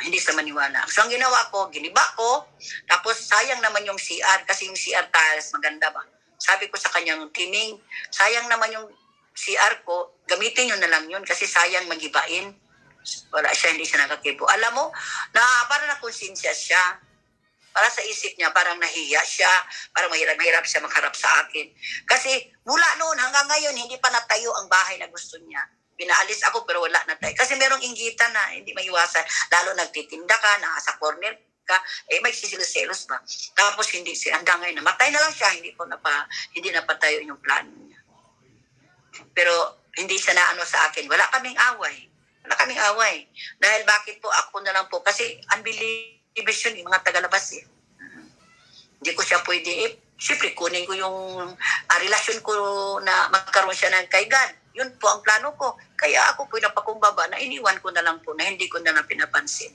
Hindi sila maniwala. So, ang ginawa ko, giniba ko. Tapos, sayang naman yung CR. Kasi yung CR tiles, maganda ba? Sabi ko sa kanyang timing, sayang naman yung CR ko, gamitin nyo na lang yun. Kasi sayang magibain. Wala siya, hindi siya nakakibo. Alam mo, parang nakonsensya siya. para sa isip niya, parang nahiya siya, parang mahirap siya magharap sa akin. Kasi mula noon hanggang ngayon, hindi pa natayo ang bahay na gusto niya. Pinaalis ako pero wala na tayo. Kasi merong inggitan na hindi maiwasan. Lalo nagtitinda ka, nasa corner ka, may sisilos-selos ba? Tapos hindi siya, hanggang ngayon, namatay na lang siya, hindi na patayo yung plano niya. Pero hindi siya naano sa akin. Wala kaming away. Dahil bakit po, ako na lang po. Kasi unbelievers yun, yung mga tagalabas eh. Hindi ko siya pwede, siyempre kunin ko yung relasyon ko na magkaroon siya ng kay God. Yun po ang plano ko. Kaya ako po napakumbaba na iniwan ko na lang po na hindi ko na lang pinapansin.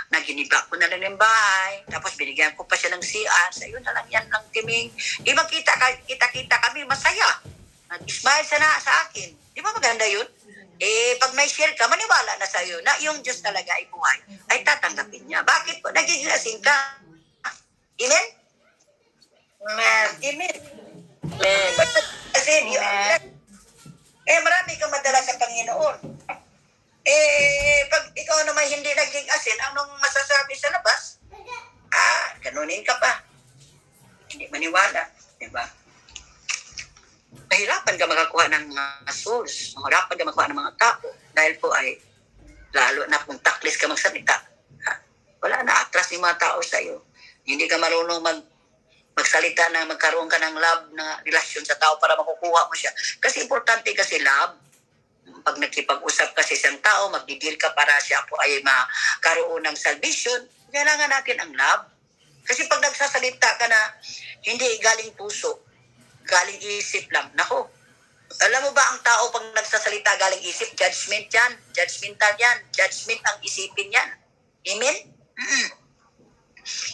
Naginiba ko na lang ng bahay. Tapos binigyan ko pa siya ng CR. Sa yun na lang yan ng timing. Kita kami masaya. Nag-smile siya na sa akin. Di ba maganda yun? Pag may share ka, maniwala na sa'yo na yung Diyos talaga ay buhay. Ay tatanggapin niya. Bakit po? Nagiging asin ka. Amen? Amen. Kasi marami kang madala sa Panginoon. Pag ikaw naman hindi naging asin, anong masasabi sa labas? Ganunin ka pa. Hindi maniwala. Diba? Mahirapan ka makakuha ng mga souls. Mahirapan ka makakuha ng mga tao. Dahil po ay, lalo na kung taklis ka magsalita, wala na atras yung mga tao sa'yo. Hindi ka marunong magsalita na magkaroon ka ng love na relasyon sa tao para makukuha mo siya. Kasi importante kasi love. Pag nakipag-usap kasi siyang tao, magdidil ka para siya po ay makaroon ng salvation, kailangan natin ang love. Kasi pag nagsasalita ka na hindi galing puso, galing isip lang, nako, alam mo ba ang tao pag nagsasalita galing isip, judgment yan, judgmental yan, judgment ang isipin yan. Amen?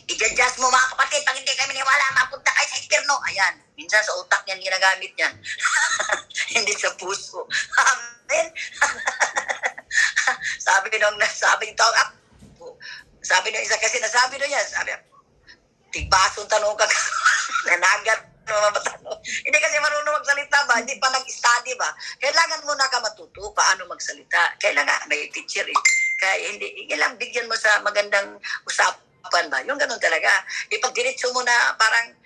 I-judge mo mga kapatid, pag hindi kami niwala, mapunta kayo sa impyerno. Ayan, minsan sa utak niyan ginagamit niyan. Hindi sa puso. Amen? sabi nung isa kasi nasabi nung yan, sabi, tigbasong tanong ka, nanagat, hindi kasi marunong magsalita ba, hindi pa nag-study ba, kailangan muna ka matuto paano magsalita, kailangan may teacher eh, kaya hindi, kailangan bigyan mo sa magandang usapan ba, yung ganun talaga, pag diretso mo na parang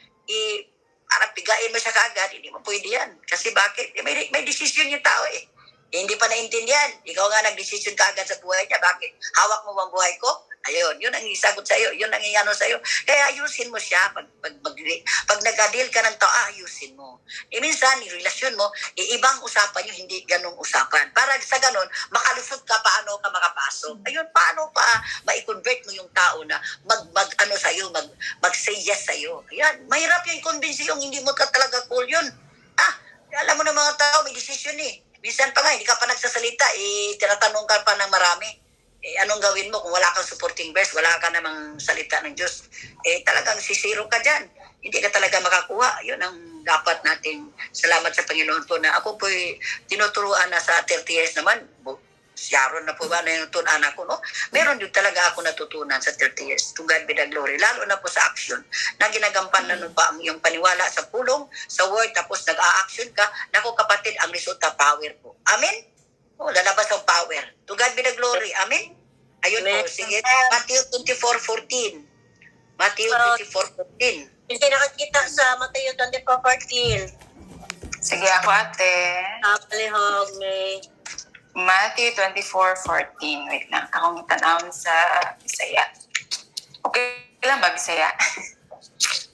pigain mo siya kaagad, hindi mo pwede yan, kasi bakit, may desisyon yung tao eh, hindi pa naintindihan, ikaw nga nag-desisyon kaagad sa buhay niya, bakit, hawak mo bang buhay ko? Ayun, yun ang isagot sa'yo, yun ang iano sa'yo. Kaya ayusin mo siya. Pag nag-deal ka ng tao, ayusin mo. Minsan, yung relasyon mo, ibang usapan yung hindi ganong usapan. Para sa ganon, makalusot ka, paano ka makapasok. Ayun, paano pa ma-convert mo yung tao na mag-say yes sa'yo. Ayan, mahirap yung i-convince yung hindi mo ka talaga cool yun. Alam mo na mga tao, may decision eh. Minsan pa nga, hindi ka pa nagsasalita, tinatanong ka pa ng marami. Anong gawin mo kung wala kang supporting verse, wala ka namang salita ng Diyos, talagang sisiro ka dyan. Hindi ka talaga makakuha. Yun ang dapat nating salamat sa Panginoon po na ako po tinuturuan na sa 30 years naman. Sharon na po ba na yung anak ko, no? Meron din talaga ako natutunan sa 30 years. To God be the glory. Lalo na po sa action. Na ginagampan na pa ang iyong paniwala sa pulong, sa word, tapos nag-a-action ka. Naku kapatid, ang resulta, power po. Amen? Lalabas ang power. To God be the glory. Amen? Ayun po. Sige. Matthew 24:14. Matthew 24:14. Hindi nakakita sa Matthew 24:14. Sige ako ate. Palihog, may Matthew 24:14. Wait lang. Akong tanawin sa Bisaya. Okay lang ba Bisaya?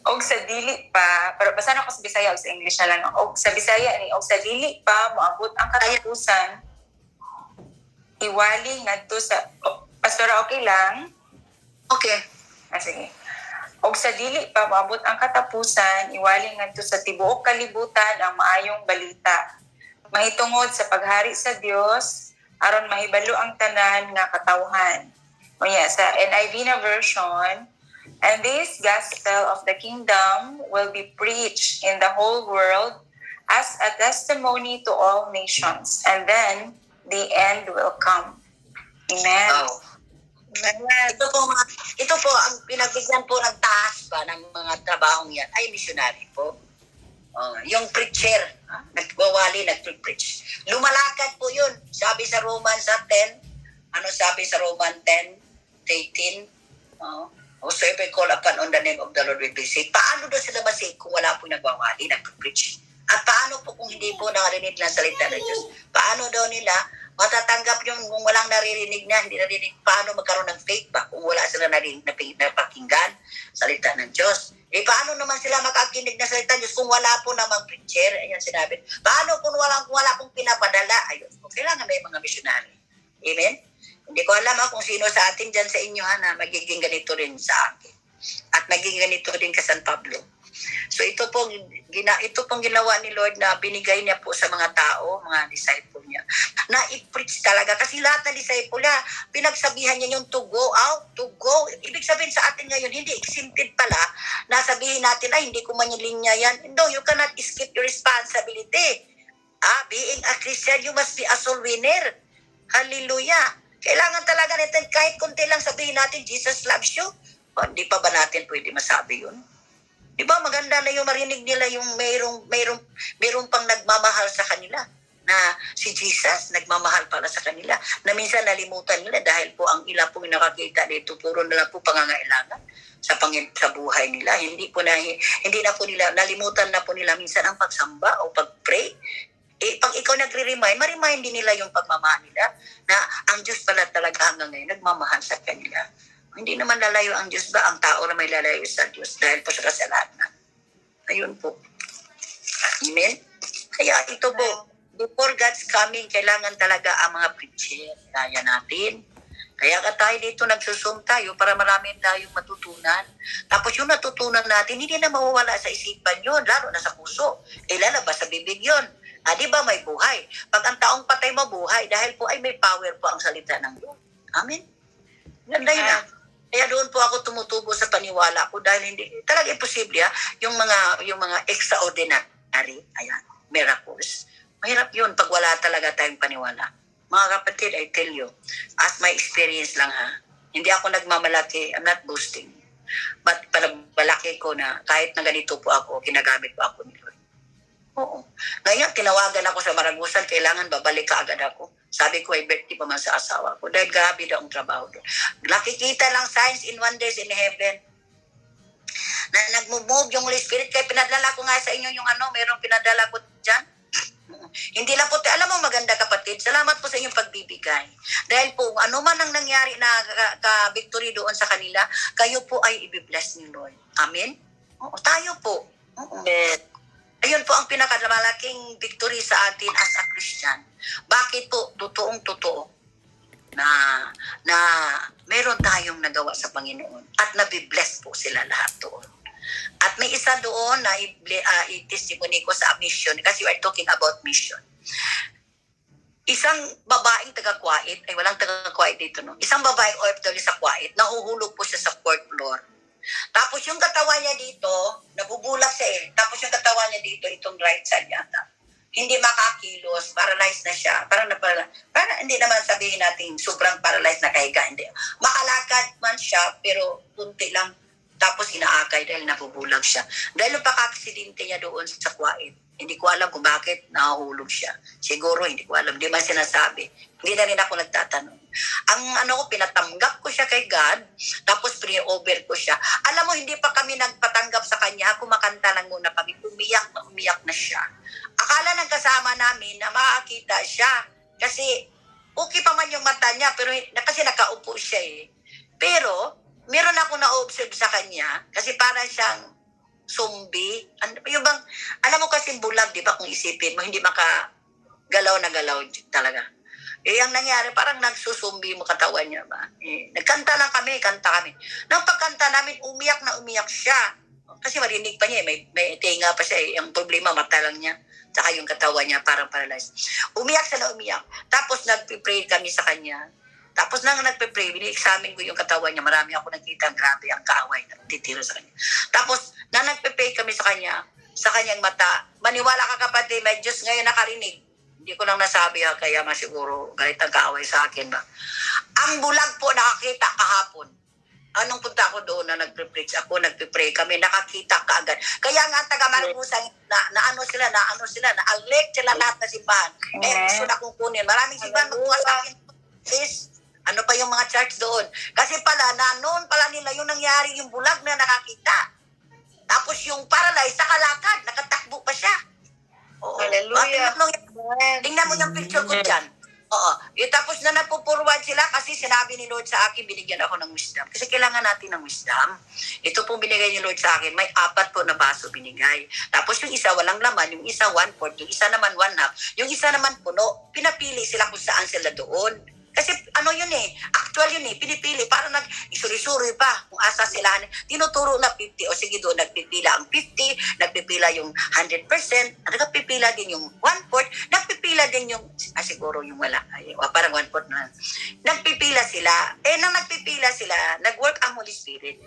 Og sa dili pa, pero basta na ako sa Bisaya o sa English na lang. Og sa Bisaya ni og sa dili pa moabot ang katapusan. Iwali ngadto sa pastora, okay lang? Okay. Sige. Og sa dili pa moabot ang katapusan, iwali ngadto sa tibuok kalibutan ang maayong balita. Mahitungod sa paghari sa Dios aron mahibalo ang tanan nga katawhan. O sa NIV na version, and this gospel of the kingdom will be preached in the whole world as a testimony to all nations, and then the end will come. Amen. Ito po ang pinagbigyan po ng task ba ng mga trabahong yan ay missionary po. Yung preacher, nagwawali, nag-preach. Lumalakad po yun. Sabi sa Romans 10, ano sabi sa Roman 10:18? So if I call upon on the name of the Lord will be saved. Paano daw sila masave kung wala po nagwawali, nag-preach? At paano po kung hindi po nakarinig ng salita ng Diyos? Paano daw nila matatanggap yung kung walang naririnig na, hindi narinig, paano magkaroon ng faith ba kung wala sila napakinggan salita ng Diyos? Paano naman sila makakinig ng salita ng Diyos kung wala po namang preacher? Ayan sinabi. Paano kung wala pong pinapadala? Ayun po, kailangan may mga missionary. Amen? Hindi ko alam kung sino sa atin dyan sa inyo na magiging ganito rin sa akin. At magiging ganito rin ka San Pablo. So ito pong ginawa ni Lord na binigay niya po sa mga tao, mga disciple niya, na i-preach talaga. Kasi lahat ng disciple niya, pinagsabihan niya yung to go out, to go. Ibig sabihin sa atin ngayon, hindi exempted pala na sabihin natin, ay hindi ko manilinya yan. No, you cannot escape your responsibility. Being a Christian, you must be a soul winner. Hallelujah. Kailangan talaga natin, kahit kunti lang sabihin natin, Jesus loves you. Hindi pa ba natin pwede masabi yun? Di ba maganda na yung marinig nila yung mayroong pang nagmamahal sa kanila. Na si Jesus nagmamahal pala sa kanila. Na minsan nalimutan nila dahil po ang ila po nakakita dito, puro na lang po pangangailangan sa buhay nila. Hindi na po nila, nalimutan na po nila minsan ang pagsamba o pag-pray. Pag ikaw nagre-remind, ma-remind din nila yung pagmamahal nila na ang Diyos pala talaga hanggang ngayon nagmamahal sa kanila. Hindi naman lalayo ang Diyos ba? Ang tao na may lalayo sa Diyos dahil po sa kasalanan. Ayun po. Amen? Kaya ito po, before God's coming, kailangan talaga ang mga preacher. Kaya natin. Kaya tayo dito nagsusum tayo para marami tayong matutunan. Tapos yung natutunan natin, hindi na mawawala sa isipan yun, lalo na sa puso. Lalabas sa bibig yun. Di ba may buhay? Pag ang taong patay mabuhay, dahil po ay may power po ang salita ng Diyos. Amen? Ganda yun Kaya doon po ako tumutubo sa paniwala ko dahil hindi, talaga imposible yung mga extraordinary, miracles. Mahirap yun pag wala talaga tayong paniwala. Mga kapatid, I tell you, as my experience lang hindi ako nagmamalaki, I'm not boasting. But panabalaki ko na kahit na ganito po ako, ginagamit po ako ni Lord. Oo. Ngayon, tinawagan ako sa Maragusan, kailangan babalik ka agad ako. Sabi ko, ay birthday pa man sa asawa ko. Dahil grabe daw ang trabaho doon. Nakikita lang signs in wonders in heaven. Na nag-move yung Holy Spirit. Kaya pinadala ko nga sa inyo yung mayroong pinadala ko dyan. Hindi lang po, alam mo maganda kapatid, salamat po sa inyong pagbibigay. Dahil po, ano man ang nangyari na ka-victory doon sa kanila, kayo po ay ibibless ni Lord. Amen? Oo, tayo po. Oo. Ayun po ang pinakamalaking victory sa atin as a Christian. Bakit po? Totoong-totoo na meron tayong nagawa sa Panginoon at nabibless po sila lahat doon. At may isa doon na i-testimony ko sa mission kasi we are talking about mission. Isang babaeng taga-Kuwait, ay walang taga-Kuwait dito, no? Isang babaeng OFW sa Kuwait, nahuhulog po siya sa 4th floor. Tapos yung katawan niya dito, nabubulak siya Tapos yung katawan niya dito, itong right side yata. Hindi makakilos, paralyzed na siya. Parang hindi naman sabihin natin sobrang paralyzed na kahiga. Hindi. Makalakad man siya, pero kunti lang. Tapos inaakay dahil nabubulag siya. Dahil yung paka-aksidente niya doon sa Kuwait, hindi ko alam kung bakit nahulog siya. Siguro, hindi ko alam. Hindi man sinasabi. Hindi na rin ako nagtatanong. Pinatanggap ko siya kay God, tapos pre-over ko siya. Alam mo, hindi pa kami nagpatanggap sa kanya, kumakanta lang muna kami, umiyak na siya. Akala ng kasama namin na makakita siya, kasi okay pa man yung mata niya, pero kasi nakaupo siya Pero, meron ako na-observe sa kanya, kasi parang siyang zombie. Alam mo kasi bulag, di ba, kung isipin mo, hindi makagalaw na galaw talaga. Ang nangyari, parang nagsusumbi mo katawan niya ba? Nagkanta lang kami, kanta kami. Nang pagkanta namin, umiyak na umiyak siya. Kasi marinig pa niya, may tinga pa siya. Ang problema, mata lang niya. Saka yung katawan niya, parang paralyzed. Umiyak siya na umiyak. Tapos nagpipray kami sa kanya. Tapos nang nagpipray, bini-examine ko yung katawan niya. Marami ako nakita, grabe ang kaaway na titiro sa kanya. Tapos, nang nagpipray kami sa kanyang mata, maniwala ka kapatid, may Diyos ngayon nakarinig. Hindi ko lang nasabi kaya masiguro galit ang kaaway sa akin ba. Ang bulag po nakakita kahapon. Anong punta ako doon na nagpe-preach ako, nagpe-pray kami, nakakita kaagad. Kaya nga taga-Maragusan, na-alert sila lahat na simbahan. Gusto na kong kunin. Maraming simbahan magbukas sa akin. Please, Ano pa yung mga church doon? Kasi pala, na noon pala nila yung nangyari, yung bulag na nakakita. Tapos yung paralyzed, nakalakad, nakatakbo pa siya. Oo. Hallelujah. Tingnan mo yung picture ko dyan. Oo. Tapos na nagpo-forward sila kasi sinabi ni Lord sa akin, binigyan ako ng wisdom. Kasi kailangan natin ng wisdom. Ito pong binigay ni Lord sa akin, may 4 po na baso binigay. Tapos yung isa walang laman, yung isa 1/4, yung isa naman 1/2, yung isa naman puno. Pinapili sila kung saan sila doon. Kasi ano yun actual yun pinipili para nag-isuri-suri pa kung asa sila. Tinuturo na 50, o sige doon, nagpipila ang 50, nagpipila yung 100%, at nagpipila din yung 1/4, nagpipila din yung, siguro yung wala, parang 1/4 na. Nagpipila sila, nang nagpipila sila, nag-work ang Holy Spirit.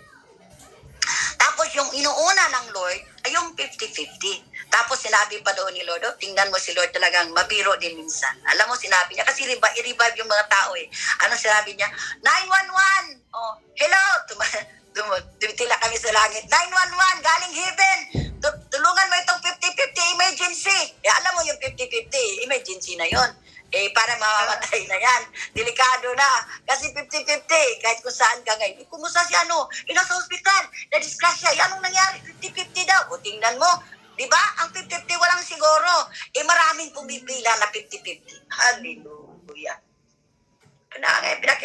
Tapos yung inuuna ng Lord ay yung 50-50. Tapos sinabi pa doon ni Lord, tingnan mo si Lord talagang mabiro din minsan. Alam mo, sinabi niya, kasi i-revive yung mga tao Ano sinabi niya? 911! Hello! Tumitila kami sa langit. 911! Galing heaven! Tulungan mo itong 50-50 emergency! Alam mo yung 50-50 emergency na yon. Para mamamatay na yan. Delikado na. Kasi 50-50. Kahit kung saan ka ngayon. Kumusta si nasa hospital. Na-disgrasya. Anong nangyari? 50-50 daw. O tingnan mo. Diba? Ang 50-50 walang siguro. Maraming pumipila na 50-50. Hallelujah.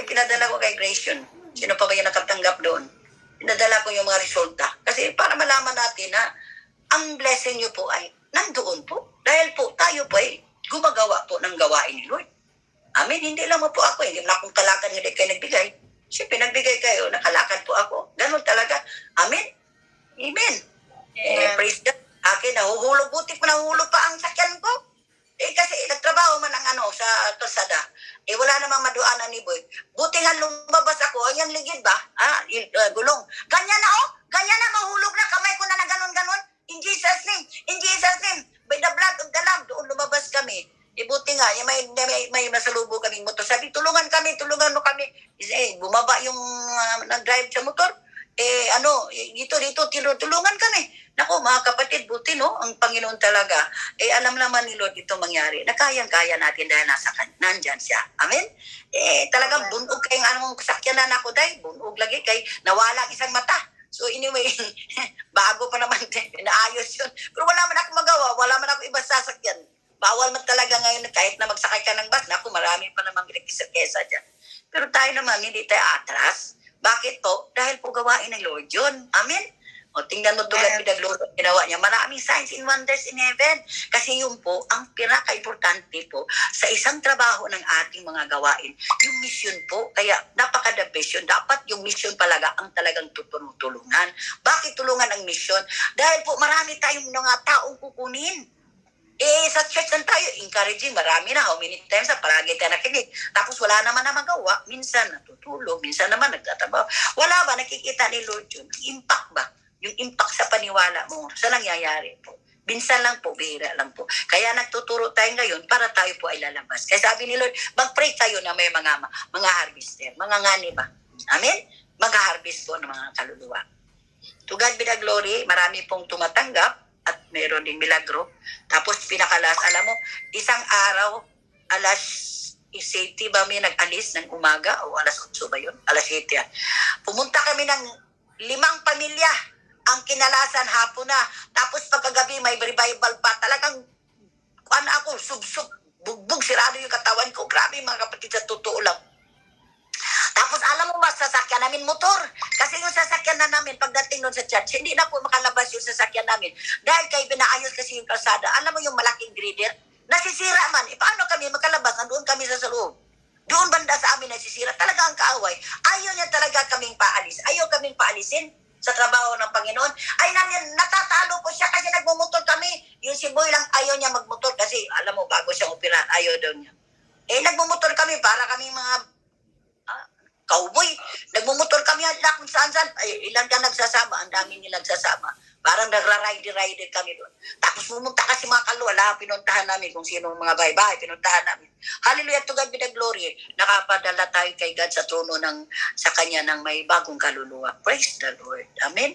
Pinadala ko kay Grayson. Sino pa ba yung nakatanggap doon? Pinadala ko yung mga resulta. Kasi para malaman natin na ang blessing nyo po ay nandoon po. Dahil po tayo po gumagawa po ng gawain ni Lord. Amen. Hindi lang mo po ako. Hindi na akong kalakad hindi kayo nagbigay. Siyempre, nagbigay kayo, nakalakad po ako. Ganun talaga. Amen. Amen. Praise God. Akin, nahuhulog. Buti po nahuhulog pa ang sakyan ko. Kasi nagtrabaho man ang sa kalsada. Wala namang maduanan ni Boy. Buti nga lumabas ako. Ayan ligid ba? Gulong. Ganyan na Ganyan na, mahulog na. Kamay ko na ganon-ganon. In Jesus' name. In Jesus' name. By the blood of the Lamb, doon lumabas kami. Buti nga, may masalubo kaming motor. Sabi, tulungan mo kami. Bumaba yung nag-drive sa motor. Dito, tulungan kami. Naku, mga kapatid, buti ang Panginoon talaga. Alam naman ni Lord ito mangyari. Nakayang-kaya natin dahil nandyan siya. Amen? Talagang bunog kayong sakyanan ako dahil bunog lagi kay nawala isang mata. So anyway, bago pa naman, naayos yun. Pero wala man ako magawa, wala man ako ibang sasakyan. Bawal man talaga ngayon kahit na magsakay ka ng bus. Naku, marami pa namang kesa dyan. Pero tayo naman, hindi tayo atras. Bakit po? Dahil po gawain ng Lord yun. Amen? Tingnan mo tulad pinagluro ginawa niya. Maraming signs and wonders in heaven. Kasi yun po, ang pinaka-importante po sa isang trabaho ng ating mga gawain, yung mission po. Kaya napaka-the best yun. Dapat yung mission talaga ang talagang tutulungan. Bakit tulungan ang mission? Dahil po marami tayong mga taong kukunin. Sa church lang tayo, encouraging, marami na, how many times na palagi tayo nakinig. Tapos wala naman na magawa, minsan natutulog, minsan naman nagtatrabaho. Wala ba, nakikita ni Lord yun? Impact ba? Yung impact sa paniwala mo, sa nangyayari po. Minsan lang po, bihira lang po. Kaya nagtuturo tayo ngayon para tayo po ay lalabas. Kaya sabi ni Lord, mag-pray kayo na may mga harvester, mga ngani ba? Amen? Mag-harvest po ng mga kaluluwa. To God be the glory, marami pong tumatanggap, at meron ding milagro. Tapos pinakalas, alam mo, isang araw, alas 7 ba may nag-alis ng umaga? O alas 8 ba yun? Alas 7 yan. Pumunta kami ng 5 pamilya. Ang kinalasan, hapon na. Tapos pagkagabi, may revival pa. Talagang, ako, sub-sub, bugbog, sirado yung katawan ko. Grabe mga kapatid, sa totoo lang. Tapos alam mo ba, sasakyan namin motor. Kasi yung sasakyan na namin, pagdating nun sa church, hindi na po makalabas yung sasakyan namin. Dahil kay pinaayos kasi yung kalsada, alam mo yung malaking grader, nasisira man. Paano kami makalabas? Nandoon kami sa loob. Doon banda sa amin nasisira. Talaga ang kaaway. Ayaw niya talaga kaming paalis. Ayaw kaming paalisin sa trabaho ng Panginoon. Ay, natatalo ko siya kasi nagmumotor kami. Yung si Boy lang ayaw niya magmotor kasi, alam mo, bago siyang operahan, ayaw daw niya. Nagmumotor kami para kami mga cowboy. Nagmumotor kami kung saan-saan. Ilan ka nagsasama? Ang dami nila nagsasama. Parang nagra-rider kami doon. Tapos pumunta kasi mga kalwala, pinuntahan namin kung sino mga bahay-bahay, pinuntahan namin. Hallelujah to God be the glory. Nakapadala tayo kay God sa trono sa kanya ng may bagong kaluluwa. Praise the Lord. Amen.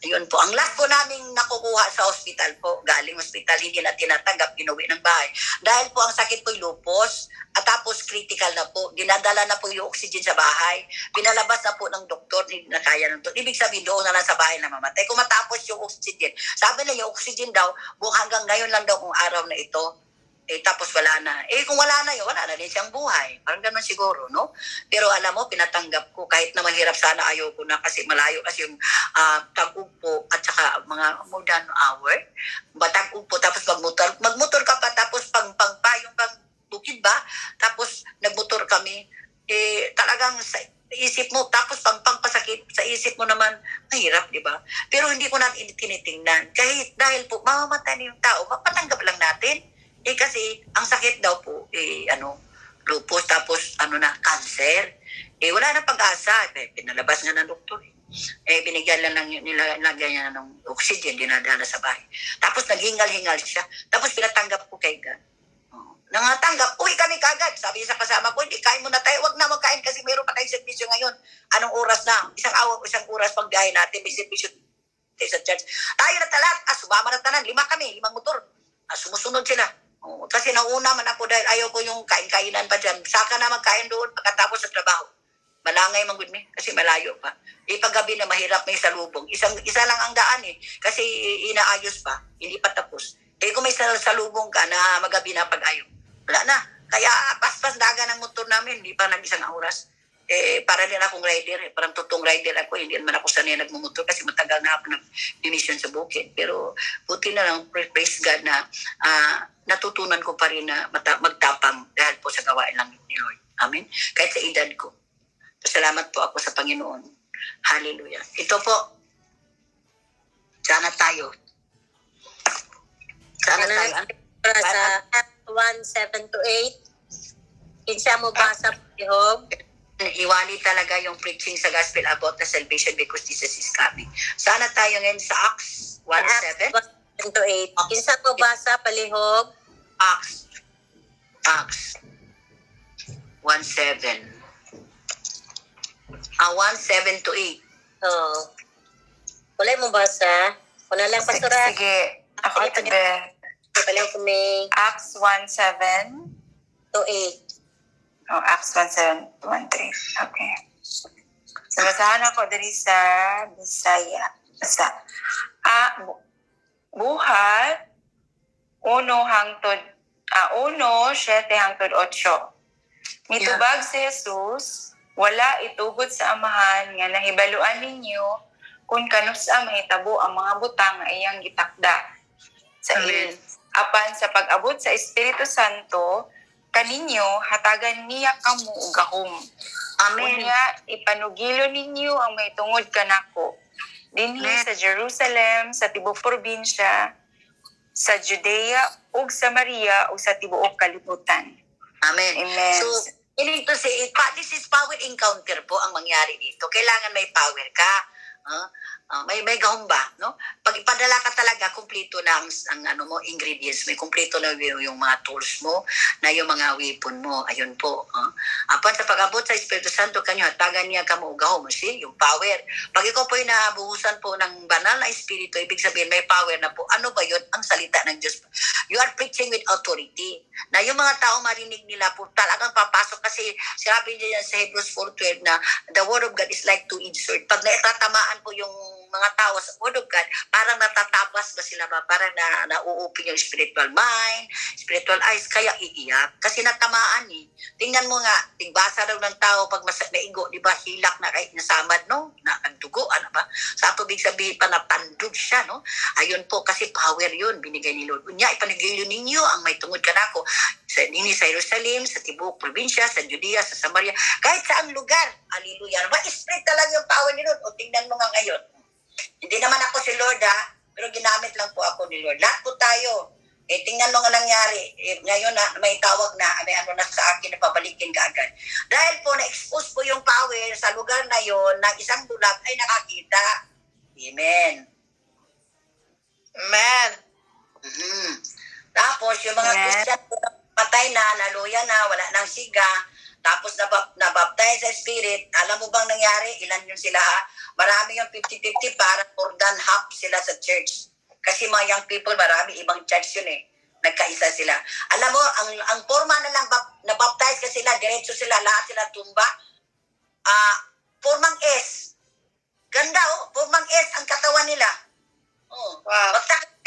Ayun po. Ang last po namin nakukuha sa hospital po, galing hospital, hindi na tinatanggap, inuwi ng bahay. Dahil po ang sakit po lupus, at tapos critical na po, dinadala na po yung oxygen sa bahay, pinalabas na po ng doktor, hindi na kaya ng doktor. Ibig sabihin doon na lang sa bahay na mamatay. Kung matapos yung oxygen, sabi na yung oxygen daw, hanggang ngayon lang daw kung araw na ito, tapos wala na. Kung wala na yun, wala na din siyang buhay. Parang ganun siguro, no? Pero alam mo, pinatanggap ko. Kahit na mahirap sana, ayoko na kasi malayo kasi yung tag-upo at saka mga more than hour. Tag-upo, tapos magmotor ka pa, tapos yung bukid ba? Tapos nagmotor kami. Talagang isip mo, tapos pasakit sa isip mo naman, mahirap, di ba? Pero hindi ko na tinitingnan. Kahit dahil po, mamamatay na yung tao, mapatanggap lang natin. Kasi ang sakit daw po, lupus, tapos cancer. Wala na pag-asa. Pinalabas nga ng doktor. Binigyan lang nila niya ng oxygen, dinadala sa bahay. Tapos naghingal-hingal siya. Tapos pinatanggap ko kay God. Nangatanggap, uwi kami kagad. Sabi sa kasama ko, hindi, kain muna tayo. Huwag na magkain kasi meron pa tayong servisyo ngayon. Anong oras na? Isang oras pag biyahe natin, may servisyo sa church. Tayo na talat. Sumama na tanan. 5 kami, 5 motor. Sumusunod sila. Kasi nauna man ako dahil ayaw ko yung kain-kainan pa dyan. Saka na magkain doon pagkatapos sa trabaho. Malangay man good me kasi malayo pa. Paggabi na mahirap may salubong. Isa lang ang daan kasi inaayos pa, hindi pa tapos. Kung may salubong ka na magabi na pag-ayo, wala na. Kaya paspas daga ng motor namin, hindi pa nag-isang oras. Para din akong rider, parang totoong rider ako, hindi naman ako sanay nagmumotor kasi matagal na ako nag-mission sa bukid. Pero buti na lang, praise God na natutunan ko pa rin na magtapang dahil po sa gawain lang ni Lord. Amen. Kahit sa edad ko. Salamat po ako sa Panginoon. Hallelujah. Ito po, sana tayo. Sa Act 1:7-8, kinsa mo ba sa Pihog? Iwali talaga yung preaching sa gospel about the salvation because Jesus is coming. Sana tayo ngayon sa Acts 1:7. 1:7-8. Kinsa mo ba sa Palihog? Acts 1:7. 1:7-8. Oo. Wala mo basa? Wala lang pasurat. Sige. Ako ito, Beth. Palihog kami Acts 1:7. 2:8. Acts 1:7-1:3. Okay. So, basahan ako dari sa Bisaya. Basta. Buhat 1:7-8. Mitubag si Jesus, wala itugod sa amahan nga nahibaluan ninyo kung kanusa mahitabo ang mga butang nga iyang gitakda. Sa Amen. apan sa pag-abot sa Espiritu Santo, kaninyo hatagan niya kamo og gahom. Amen. Unya ipanugilo ninyo ang may tungod kanako dinhi sa Jerusalem, sa tibuok probinsya, sa Judea ug Samaria ug sa tibuok kalibutan. Amen. Amen. So, this is power encounter po ang mangyari dito. Kailangan may power ka. May gahong ba, no? Pag ipadala ka talaga, kumpleto na ang ingredients, may kumpleto na yung mga tools mo, na yung mga weapon mo. Ayun po. Apan sa pag-abot sa Espiritu Santo kanyo, hatagan niya ka mo gahom, see? Yung power. Pag ikaw po yung nabuhusan po ng banal na Espiritu, ibig sabihin may power na po. Ano ba yun? Ang salita ng Diyos. You are preaching with authority. Na yung mga tao marinig nila po, talagang papasok kasi sinabi niya yan sa Hebrews 4:12 na the word of God is like two-edged sword. Pag naitatamaan po yung mga tao sa word of God, parang natatabas ba sila ba? Parang nauupin yung spiritual mind, spiritual eyes, kaya iiyak. Kasi natamaan Tingnan mo nga, tingbasa daw ng tao pag maigo, di ba, hilak na kahit nasamad, no? Na nagdugo, ano ba? Sa ako big sabihin pa na pandug siya, no? Ayun po, kasi power yun, binigay ni Lord. Unya, ipanigilo ninyo ang may tungod kanako sa Jerusalem, sa Tibok probinsya, sa Judea, sa Samaria, kahit saang lugar. Hallelujah. Ma-spread talaga yung power ni Lord. O tingnan mo nga ngayon. Hindi naman ako si Lord, pero ginamit lang po ako ni Lord. Lahat po tayo. Tingnan mo nga nangyari. Ngayon na may tawag na, may ano na sa akin na pabalikin ka agad. Dahil po na-expose po yung power sa lugar na yon, na isang bulag ay nakakita. Amen. Amen. Mhm. Tapos, yung mga Amen. Christian, patay na, naluya na, wala nang siga, tapos nabaptize sa Spirit, alam mo bang nangyari? Ilan yun sila ha? Marami yung 50-50, para more than half sila sa church. Kasi mga young people, marami ibang church yun eh. Nagkaisa sila. Alam mo, ang forma na lang, nabaptize ka sila, diretso sila, lahat sila tumba. Formang S. Ganda oh, formang S ang katawan nila. Oh. Wow.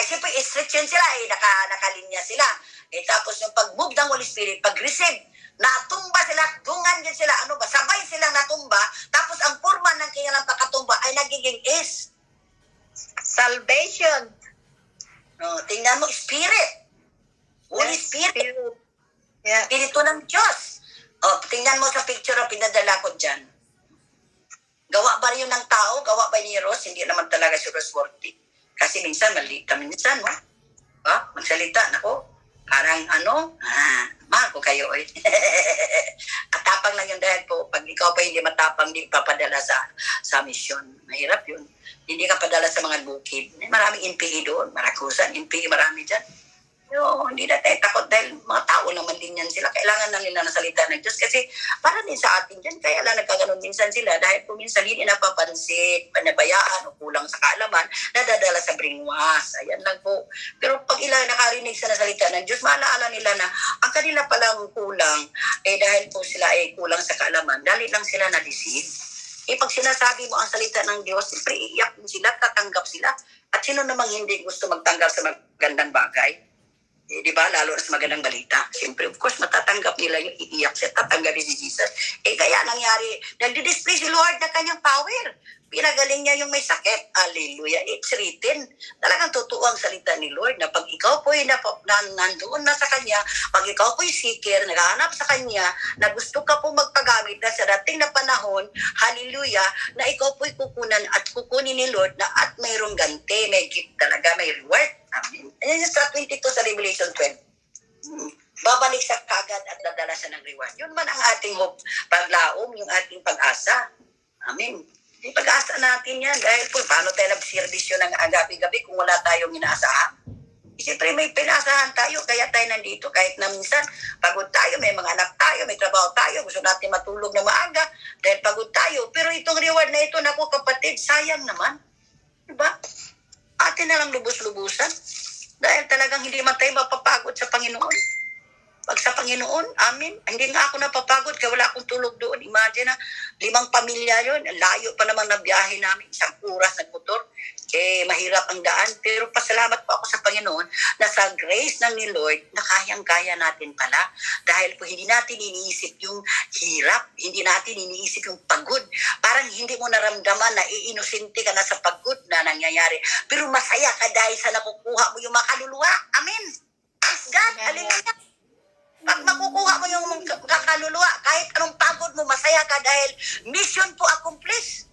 Siyempre, strict yun sila eh, nakalinya sila. Eh, tapos yung pag-move ng Holy Spirit, pag-receive, natumba sila, tungan din sila, ano ba, sabay silang natumba, tapos ang forma ng kanilang pagkatumba ay nagiging S. Salvation. Oh, tingnan mo, Spirit. Holy Yes, Spirit. Yeah. Espiritu ng Diyos. Oh, tingnan mo sa picture na pinadala ko dyan. Gawa ba yun ng tao? Gawa ba ni Ross? Hindi naman talaga si Ross worthy. Kasi minsan, mali kami minsan, no? Magsalita, nako. Parang mahal ko kayo, eh. At tapang lang yun dahil po, pag ikaw pa hindi matapang, hindi papadala sa misyon. Mahirap yun. Hindi ka padala sa mga bukid. Maraming NPE doon, Maracusan, NPE, marami dyan. Pero hindi na tayo takot dahil mga tao naman din yan sila. Kailangan na nila ng salita ng Diyos kasi para din sa atin dyan. Kaya lang nagkaganon minsan sila dahil kung minsan hindi napapansin, panabayaan o kulang sa kaalaman, nadadala sa bringwas. Ayan lang po. Pero pag ilang nakarinig sa salita ng Diyos, maalaala nila na ang kanila palang kulang, dahil po sila kulang sa kaalaman, dahil lang sila na-deceive. Pag sinasabi mo ang salita ng Diyos, siyempre iiyak din sila, tatanggap sila. At sino namang hindi gusto magtanggap sa magandang bagay? Di ba? Lalo na sa magandang balita. Siyempre, of course, matatanggap nila yung iiyak siya, tatanggapin si Jesus. Kaya nangyari, nagdi-display si Lord na kanyang power. Pinagaling niya yung may sakit. Hallelujah. It's written. Talagang totoo ang salita ni Lord na pag ikaw po'y nandoon na sa Kanya, pag ikaw po'y seeker, naghahanap sa Kanya, na gusto ka po magpagamit na sa dating na panahon, hallelujah, na ikaw po'y kukunan at kukunin ni Lord na at mayroong ganti, may gift talaga, may reward. Amen. Ayan yung sa 22 sa Revelation 12. Babalik sa kagad at dadala siya ng reward. Yun man ang ating hope, paglaom, yung ating pag-asa. Amen. Yung pag-asa natin yan. Dahil po, paano tayo nag-service yun ng gabi-gabi kung wala tayong inaasahan? Siyempre may pinaasahan tayo, kaya tayo nandito. Kahit na minsan, pagod tayo, may mga anak tayo, may trabaho tayo, gusto natin matulog na maaga dahil pagod tayo. Pero itong reward na ito, naku kapatid, sayang naman. Diba? Atin na lang lubos-lubusan. Dahil talagang hindi man tayo mapapagod sa Panginoon. Pag sa Panginoon, amin. Hindi nga ako napapagod kaya wala akong tulog doon. Imagine na, 5 pamilya yon, layo pa naman na biyahe namin, 1 oras nagmotor. Mahirap ang daan. Pero pasalamat po ako sa Panginoon na sa grace ng ni Lord, na kayang-kaya natin pala. Dahil po hindi natin iniisip yung hirap, hindi natin iniisip yung pagod. Parang hindi mo naramdaman na iinosente ka na sa pagod na nangyayari. Pero masaya ka dahil sa nakukuha mo yung makaluluwa. Amen. Praise God. Hallelujah. Pag makukuha mo yung kakaluluwa, kahit anong pagod mo, masaya ka dahil mission po accomplished.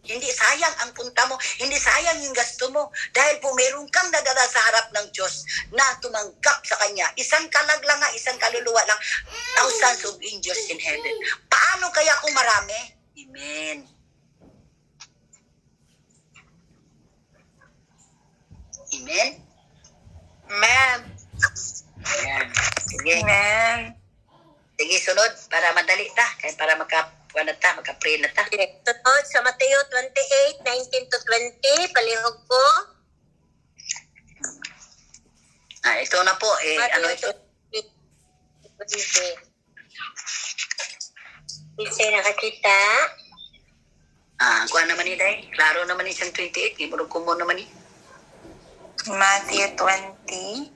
Hindi sayang ang punta mo, hindi sayang yung gasto mo, dahil po meron kang dadala sa harap ng Diyos na tumanggap sa Kanya. Isang kalag lang nga, isang kaluluwa lang, thousands of angels in heaven. Paano kaya kung marami? Amen. Amen? Amen. Ayan. Sige. Amen. Sige, sunod. Para madali ta. Kaya para magka-pray na ta. Tunod sa Mateo 28, 19 to 20, palihog ko. Ito na po. Ano ito? Isa nakakita. Kuha naman ni Day. Klaro naman ni isang 28. Imurog ko mo naman ni. Matthew 20,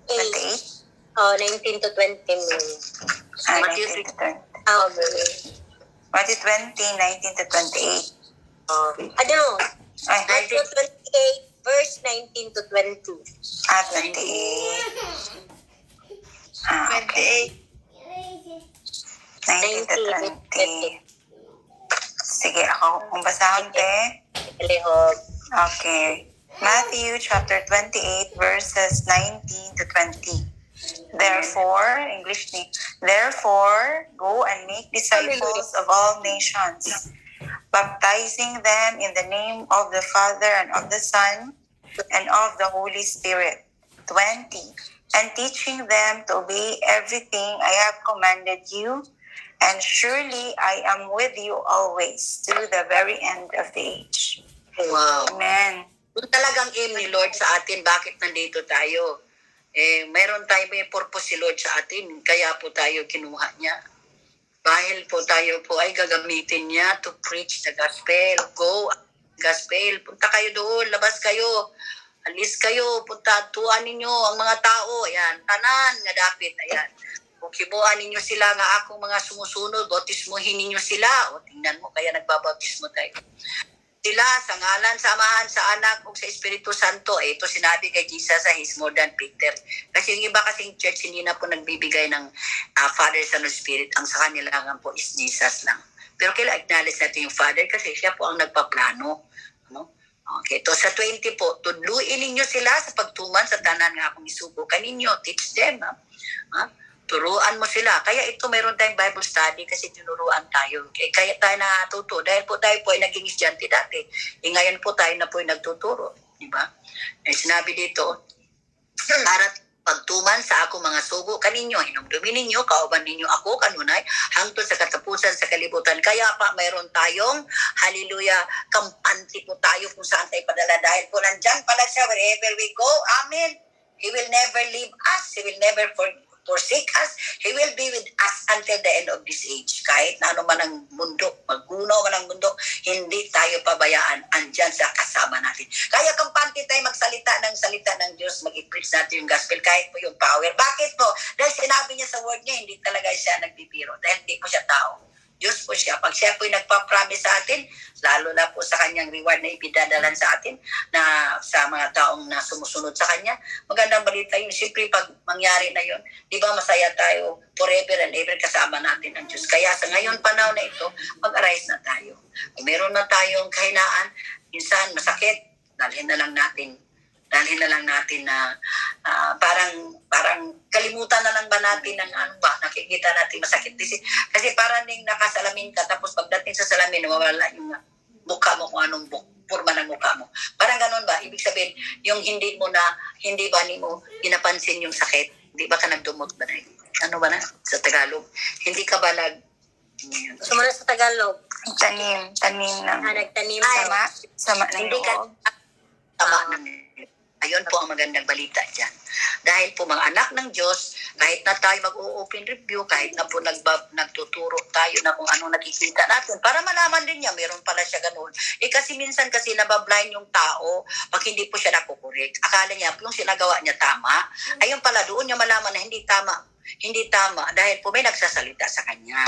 28. 19 to 20 mo. Matthew 19 to 20. Okay. Matthew 20, 19 to 28. Ano? Ay, Matthew 28, verse 19 to 20. 28. Okay. 19 to 20. Sige, ako. Kung basahon, te. Palihog. Okay. Matthew chapter 28 verses 19 to 20. Therefore, English name, therefore, go and make disciples of all nations, baptizing them in the name of the Father and of the Son and of the Holy Spirit. 20. And teaching them to obey everything I have commanded you, and surely I am with you always to the very end of the age. Wow. Amen. Kung talagang aim ni Lord sa atin, bakit nandito tayo? Mayroon tayo, may purpose si Lord sa atin, kaya po tayo kinuha niya. Dahil po tayo po ay gagamitin niya to preach the gospel. Go, gospel. Punta kayo doon, labas kayo. Alis kayo, punta, tuan ninyo ang mga tao. Ayan, tanan nga dapit. Ayan. Kung kibuan ninyo sila nga akong mga sumusunod, bautismuhin ninyo sila. O tingnan mo, kaya nagbabautismo tayo. Sila sa ngalan, sa Amahan, sa Anak, o sa Espiritu Santo. Ito sinabi kay Jesus sa He's more than Peter. Kasi yung iba kasing church, hindi na po nagbibigay ng Father, Son, and Spirit. Ang sa kanila lang po is Jesus lang. Pero kailangan acknowledge natin yung Father kasi siya po ang nagpaplano. Ano? Okay, to sa 20 po, tudluin ninyo sila sa pagtuman sa tanan nga akong isubukan ninyo. Teach them. Turuan mo sila. Kaya ito mayroon tayong Bible study kasi tinuruan tayo. Kaya tayo natuto. Dahil po tayo po ay naging estudyante dati. Ngayon po tayo na po ay nagtuturo. Diba? Sinabi dito, para pagtuman sa ako mga sugo kaninyo, hinumdumin ninyo, kauban ninyo ako kanunay, hangtod sa katapusan sa kalibutan. Kaya pa mayroon tayong, hallelujah, kampante po tayo kung saan tayo padala. Dahil po nandyan pala siya wherever we go. Amen. He will never leave us. He will never forsake us. He will be with us until the end of this age. Kahit na ano man ang mundo, maggunaw man ang mundo, hindi tayo pabayaan. Andyan sa kasama natin. Kaya kampante tayo magsalita ng Diyos, mag-preach natin yung gospel kahit po yung power. Bakit po? Dahil sinabi niya sa word niya, hindi talaga siya nagbibiro. Dahil hindi po siya tao. Diyos po siya. Pag siya po yung nagpa-promise sa atin, lalo na po sa kanyang reward na ipidadalan sa atin, na sa mga taong na sumusunod sa kanya, magandang balita yun. Siyempre, pag mangyari na yun, di ba masaya tayo forever and ever kasama natin ang Diyos. Kaya sa ngayon panahon na ito, mag-arise na tayo. Kung meron na tayong kahinaan, minsan masakit, dalhin na lang natin na parang kalimutan na lang ba natin ng ano ba, nakikita natin masakit. Kasi parang nakasalamin ka, tapos pagdating sa salamin, nawawala yung mukha mo kung anong forma ng mukha mo. Parang ganun ba? Ibig sabihin, yung hindi ba ni mo ginapansin yung sakit? Hindi ba ka nagdumot ba na? Ano ba na? Sa Tagalog? Hindi ka ba Sumunod sa Tagalog. Tanim ng Nagtanim. sama ng hindi ka loob. tama ng ayun po ang magandang balita dyan. Dahil po mga anak ng Diyos, kahit na tayo mag-open review, kahit na po nagtuturo tayo na kung anong nakikita natin, para malaman din niya, meron pala siya ganun. Kasi minsan kasi nabablind yung tao pag hindi po siya nakukorek. Akala niya, yung sinagawa niya tama, ayun pala, doon niya malaman na hindi tama. Hindi tama dahil po may nagsasalita sa kanya.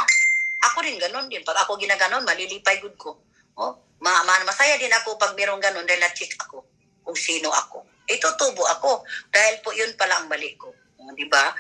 Ako rin ganun din. Pag ako ginaganon, malilipay good ko. Masaya din ako pag merong ganun dahil na-check ako kung sino ako. Tutubo ako dahil po yun pala ang mali ko. Di ba?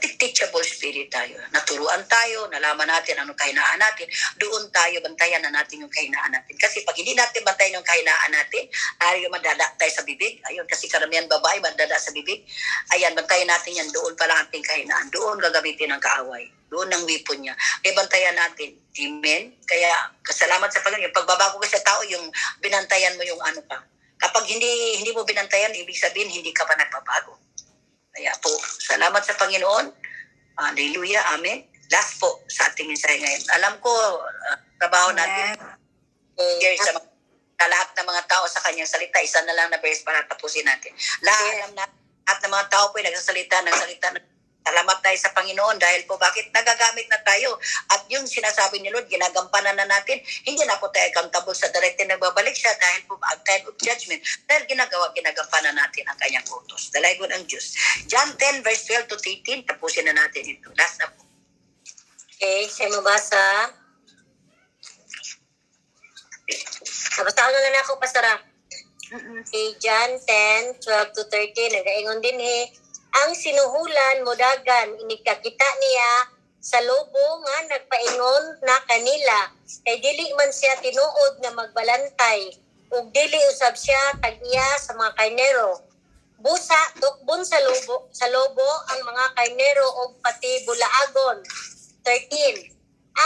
Teachable spirit tayo. Naturuan tayo, nalaman natin anong kahinaan natin. Doon tayo, bantayan na natin yung kahinaan natin. Kasi pag hindi natin bantayan yung kahinaan natin, tayo madada tayo sa bibig. Ayun, kasi karamihan babae, madada sa bibig. Ayan, bantayan natin yan. Doon pala ating kahinaan. Doon gagamitin ang kaaway. Doon ang weapon niya. Kaya bantayan natin. Amen? Kaya, kasalamat sa Panginoon. Yung pagbabago ko sa tao, yung binantayan mo yung ano pa. Kapag hindi mo binantayan, ibig sabihin, hindi ka pa nagbabago. Kaya po, salamat sa Panginoon. Hallelujah, amen. Last po sa ating mensahe ngayon. Alam ko, trabaho natin sa lahat ng mga tao sa kanyang salita. Isa na lang na verse para tapusin natin. Alam na, lahat ng mga tao po ay nagsasalita ng salita. Salamat tayo sa Panginoon dahil po bakit nagagamit na tayo. At yung sinasabi ni Lord, ginagampanan na natin. Hindi na po tayo accountable sa direction na nagbabalik siya dahil po ang time of judgment. Dahil ginagampanan natin ang kanyang utos. Dalagon ang Diyos. John 10 verse 12 to 13, tapusin na natin ito. Last na po. Okay, siya mabasa. Nabasahan na lang ako, Pastora. Okay, John 10, 12 to 13. Nagaingon din ang sinuhulan mo dagan inikakita niya sa lobo nga nagpaingon na kanila kay dili man siya tinuod nga magbalantay ug dili usab siya tag-iya sa mga karnero. Busa tukbon sa lobo ang mga karnero ug pati bulaagon. 13.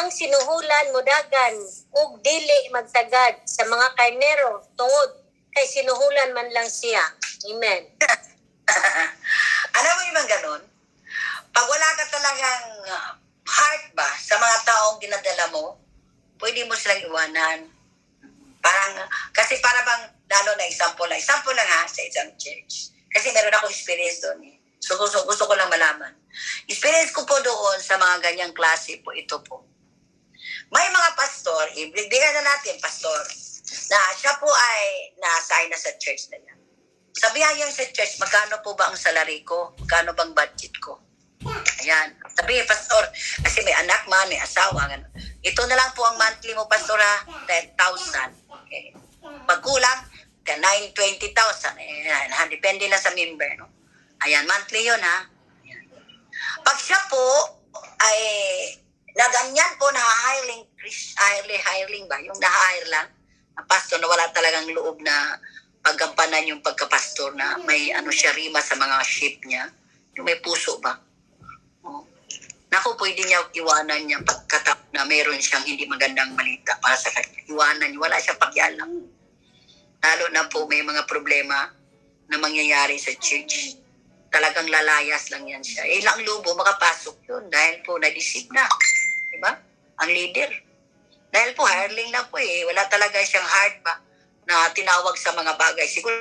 Ang sinuhulan mo dagan ug dili magtagad sa mga karnero tungod kay sinuhulan man lang siya. Amen. Alam mo yung mga ganun? Pag wala ka talagang heart ba sa mga taong dinadala mo, pwede mo silang iwanan. Kasi para bang, lalo na example lang ha, sa isang church. Kasi meron akong experience doon eh. So gusto ko lang malaman. Experience ko po doon sa mga ganyang klase po, ito po. May mga pastor, ibigyan na natin pastor, na siya po ay na-assign na sa church na yan. Sabihan yung sa church, magkano po ba ang salary ko? Magkano bang budget ko? Ayan. Sabi, pastor, kasi may anak man, may asawa. Ganun. Ito na lang po ang monthly mo, pastor, ha? 10,000. Okay. Pag kulang, 20,000. Ayan. Depende lang sa member, no? Ayan, monthly yun, ha? Ayan. Pag siya po ay na ganyan po, hireling ba? Yung na-hire lang, na pastor na wala talagang loob na paggampanan yung pagkapastor na may siya rima sa mga sheep niya. Yung may puso ba? Oh. Naku, pwede niya iwanan niya pagkatap na meron siyang hindi magandang balita para sa kanya. Iwanan niya. Wala siya pakialam. Lalo na po may mga problema na mangyayari sa church. Talagang lalayas lang yan siya. Ilang lubo makapasok yun dahil po na-deceive na. Diba? Ang leader. Dahil po hireling na po eh. Wala talaga siyang heart ba na tinawag sa mga bagay. Siguro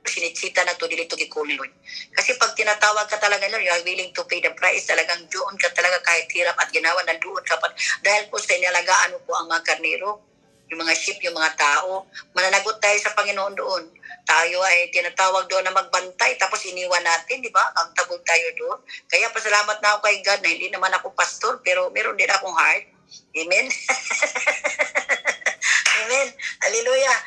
sinitsita na to, dili to gikuli, Lord. Kasi pag tinatawag ka talaga, Lord, you are willing to pay the price. Talagang doon ka talaga kahit hirap at ginawa na doon ka pa. Dahil po sa inalagaan mo po ang mga karnero, yung mga sheep, yung mga tao. Mananagot tayo sa Panginoon doon. Tayo ay tinatawag doon na magbantay, tapos iniwan natin, di ba? Accountable tayo doon. Kaya pasalamat na ako kay God na hindi naman ako pastor, pero meron din akong heart. Amen? Amen. Hallelujah.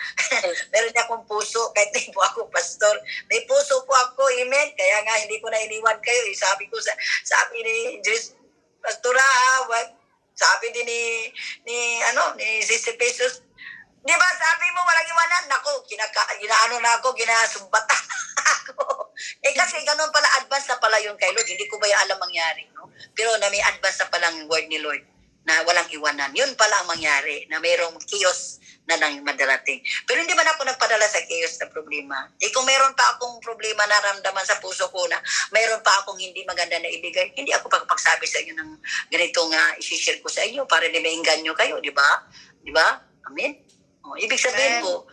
Meron niya akong puso, kahit hindi po ako pastor. May puso po ako, amen. Kaya nga, hindi ko na iniwan kayo. Sabi sabi ni Jesus, pastora, sabi din ni Sister Pesos, di ba sabi mo walang iwanan? Naku, ginaano na ako, ginasumbata ako. Kasi ganun pala, advance na pala yung kay Lord. Hindi ko ba yung alam mangyari, no? Pero na may advance na palang word ni Lord na walang iwanan. Yun pala ang mangyari, na mayroong chaos na nang madarating. Pero hindi man ako nagpadala sa chaos na problema. Kung meron pa akong problema na ramdaman sa puso ko na meron pa akong hindi maganda na ibigay, hindi ako pagpagsabi sa inyo ng ganito nga isi-share ko sa inyo para di maingganyo kayo, di ba? Di ba? Amen? Ibig sabihin po,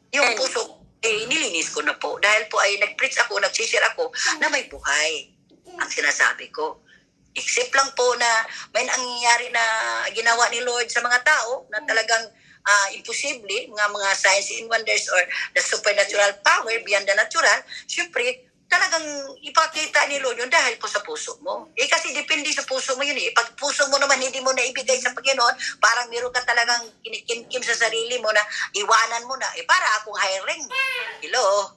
yung puso, nilinis ko na po. Dahil po ay nag-preach ako, nag-share ako na may buhay ang sinasabi ko. Except lang po na may nangyayari na ginawa ni Lord sa mga tao na talagang imposible, mga signs and wonders or the supernatural power beyond the natural, syempre, talagang ipakita ni Lord yun dahil po sa puso mo. Kasi depende sa puso mo yun eh. Pag puso mo naman hindi mo na ibigay sa Panginoon, parang meron ka talagang kinikim sa sarili mo na iwanan mo na. Para akong hiring. Hello?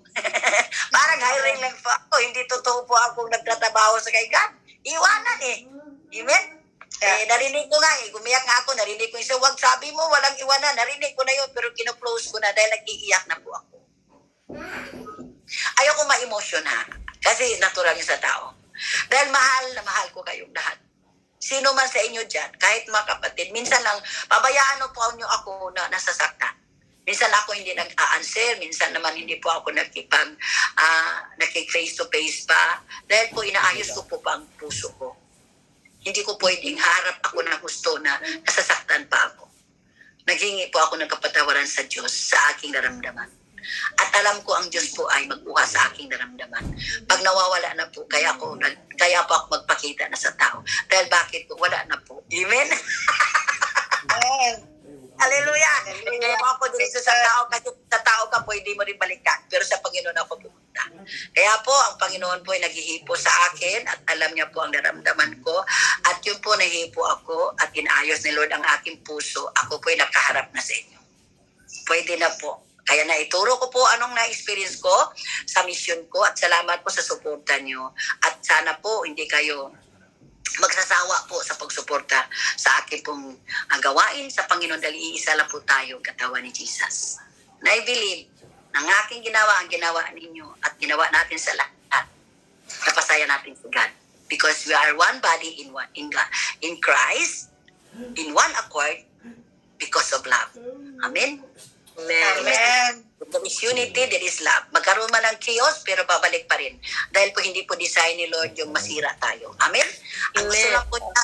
Parang hiring lang po ako. Hindi totoo po akong nagtatrabaho sa kay God. Iwanan eh. Amen? Narinig ko nga eh. Gumiyak nga ako. Narinig ko yung wag sabi mo, walang iwanan. Narinig ko na yun pero kino-close ko na dahil nag-iiyak na po ako. Ayoko ma-emotion ha. Kasi natural yun sa tao. Dahil mahal na mahal ko kayong lahat. Sino man sa inyo dyan, kahit mga kapatid, minsan lang, pabayaan po nyo ako na nasasaktan. Minsan ako hindi nag-a-answer, minsan naman hindi po ako nakik-face-to-face pa. Dahil po inaayos ko po pa ang puso ko. Hindi ko pwedeng harap ako ng gusto na nasasaktan pa ako. Naghingi po ako ng kapatawaran sa Diyos sa aking naramdaman. At alam ko ang Diyos po ay magbuha sa aking naramdaman. Pag nawawala na po, kaya po ako magpakita na sa tao. Dahil bakit po? Wala na po. Amen? Hallelujah! Kaya po ako dito sa tao, kasi sa tao ka po, hindi mo rin balikan. Pero sa Panginoon ako pumunta. Kaya po, ang Panginoon po ay naghihipo sa akin at alam niya po ang naramdaman ko. At yun po, nahihipo ako at inayos ni Lord ang aking puso. Ako po ay nakaharap na sa inyo. Pwede na po. Kaya naituro ko po anong na-experience ko sa mission ko at salamat po sa suporta nyo. At sana po hindi kayo magsasawa po sa pagsuporta sa akin pong gawain sa Panginoon dahil iisa lang po tayo katawan ni Jesus. And I believe na ang aking ginawa ang ginawa ninyo at ginawa natin sa lahat. Napasaya natin si God. Because we are one body in Christ, in one accord, because of love. Amen? Amen. There is unity, there is love. Magkaroon man ng chaos, pero babalik pa rin. Dahil po hindi po design ni Lord yung masira tayo. Amen? Ang gusto Amen. lang po niya,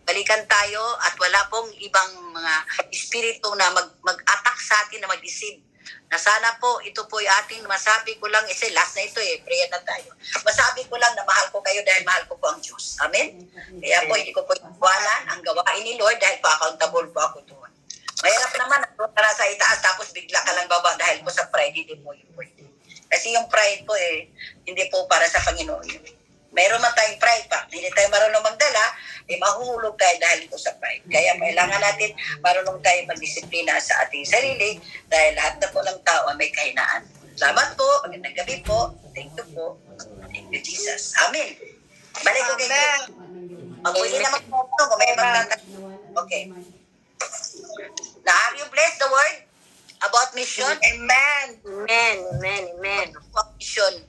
balikan tayo at wala pong ibang mga espiritu na mag-attack sa atin na mag-deceive. Na sana po, ito po yung ating masabi ko lang, last na ito prayer na tayo. Masabi ko lang na mahal ko kayo dahil mahal ko po ang Diyos. Amen? Kaya po, hindi ko po iwanan ang gawain ni Lord dahil po accountable po ako doon. Mahirap naman, nandun ka na sa itaas tapos bigla ka lang baba dahil po sa pride, hindi po yung pwede. Kasi yung pride po hindi po para sa Panginoon yun. Mayroon man tayong pride pa, hindi tayo marunong magdala, mahuhulog tayo dahil po sa pride. Kaya kailangan natin marunong tayo magdisiplina sa ating sarili dahil lahat na po ng tao ay may kahinaan. Salamat po, magandang gabi po. Thank you po. Thank you, Jesus. Amen. Balik ko kay Amen. Pag-uli naman po ito, kung may magtatanong. Okay. Now, have you blessed the word about mission? Amen. Amen. Amen. Amen. Mission.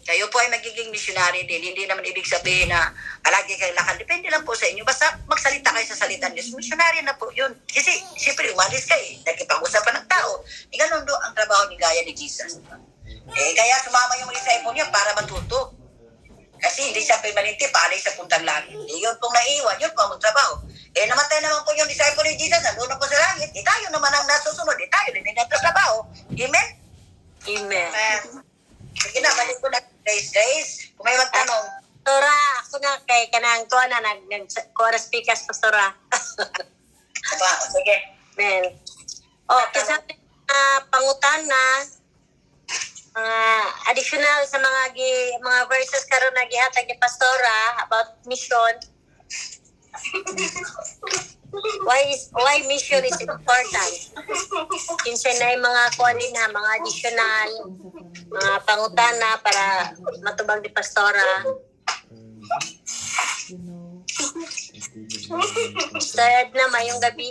Kayo po ay magiging missionary din. Hindi naman ibig sabihin na palagi kayo lakad. Depende lang po sa inyo. Basta magsalita kayo sa salita ng Diyos. Missionary na po yun. Kasi, siyempre, umalis kayo. Nagkipag-usapan ng tao. Ganun do ang trabaho ni Gaya ni Jesus. Kaya sumama yung disciple niya para matuto. Kasi hindi siya permanente, palay sa puntang langit. Yun pong naiwan, yun po ang trabaho. Namatay naman po yung disciple ni Jesus, nandun po sa langit. Tayo naman ang nasusunod. Tayo din ang nagtatrabaho. Amen? Amen. Amen. Sige na, balik ko na. Grace. Kung may magtanong. Pastora, ako na kay kanang tuwa na nag-kuha speakers, Pastora. Aba, sige. Amen. Kasi pangutan na additional sa mga verses karon na gihatag ni Pastora about mission. Why mission is important? Kinsa na yung mga kuha din mga additional mga pangutana para matubag ni Pastora. Third na mayong gabi.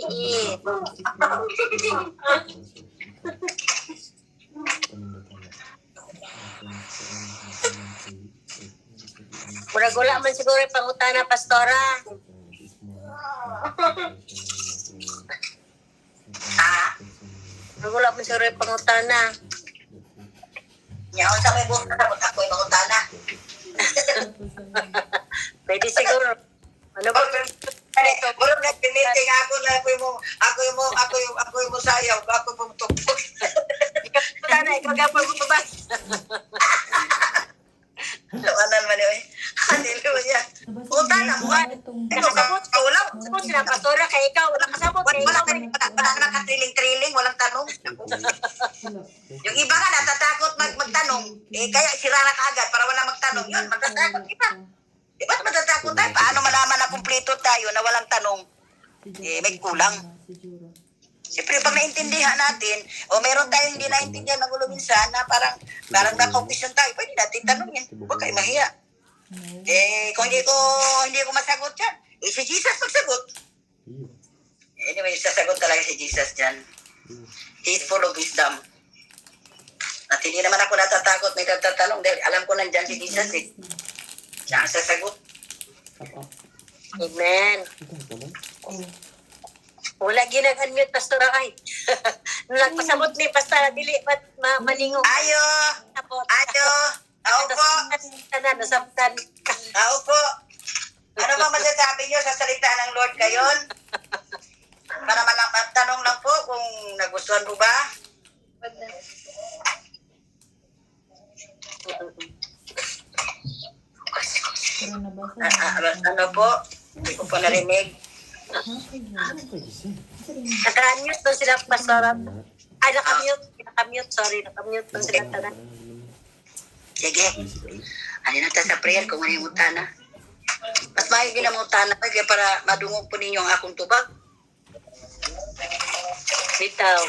Murag-wala man siguro yung pangutana, Pastora. Murag-wala man siguro yung pangutana. Yaon sa may buka na, ako yung mangutana. Pwede siguro. Ano ba? Puro nag-meeting ako yung sayaw, ako yung tugtog. Pangutana, ikaw gapon mo ba? Lawanan man yun. Hallelujah. Utana mo. Nakasabot. Sabot sila, Pastora, kay ikaw. Nakasabot kay ikaw. Wala naman katriling-triling, walang tanong. Yung iba nga natatakot magtanong, kaya sira na kaagad para wala magtanong. Yun, matatakot iba. Ba't matatakot tayo? Paano malaman na kumpleto tayo na walang tanong? May kulang. Siyempre, pag naintindihan natin, o meron tayong hindi naintindihan magulo minsan na parang naka-confusion tayo, pwede natin tanongin. Huwag kayo mahiya. Kung hindi ko masagot yan, si Jesus magsagot. Anyway, sasagot talaga si Jesus dyan. He is full of wisdom. At hindi naman ako natatakot, may tatanong dahil alam ko nandyan si Jesus Siya ang sasagot. Amen. Wala ginag-unmute, Pastora, ay. Nagpasabot ni Pastora, dili ba't maningo? Ayo! Tao po! Nasabtan. Tao po! Ano ba masasabi niyo sa salita ng Lord ngayon? Para tanong lang po kung nagustuhan mo ba? Ano po? Hindi ko po narinig. Naka-unmute doon sila, Pastora. Ay, nakamute. Sorry, nakamute doon sila. Sige. Alin na tayo sa prayer kung manimutan na. Mas may ginamutan na kaya para madungog po ninyo ang akong tubag. Bitaw.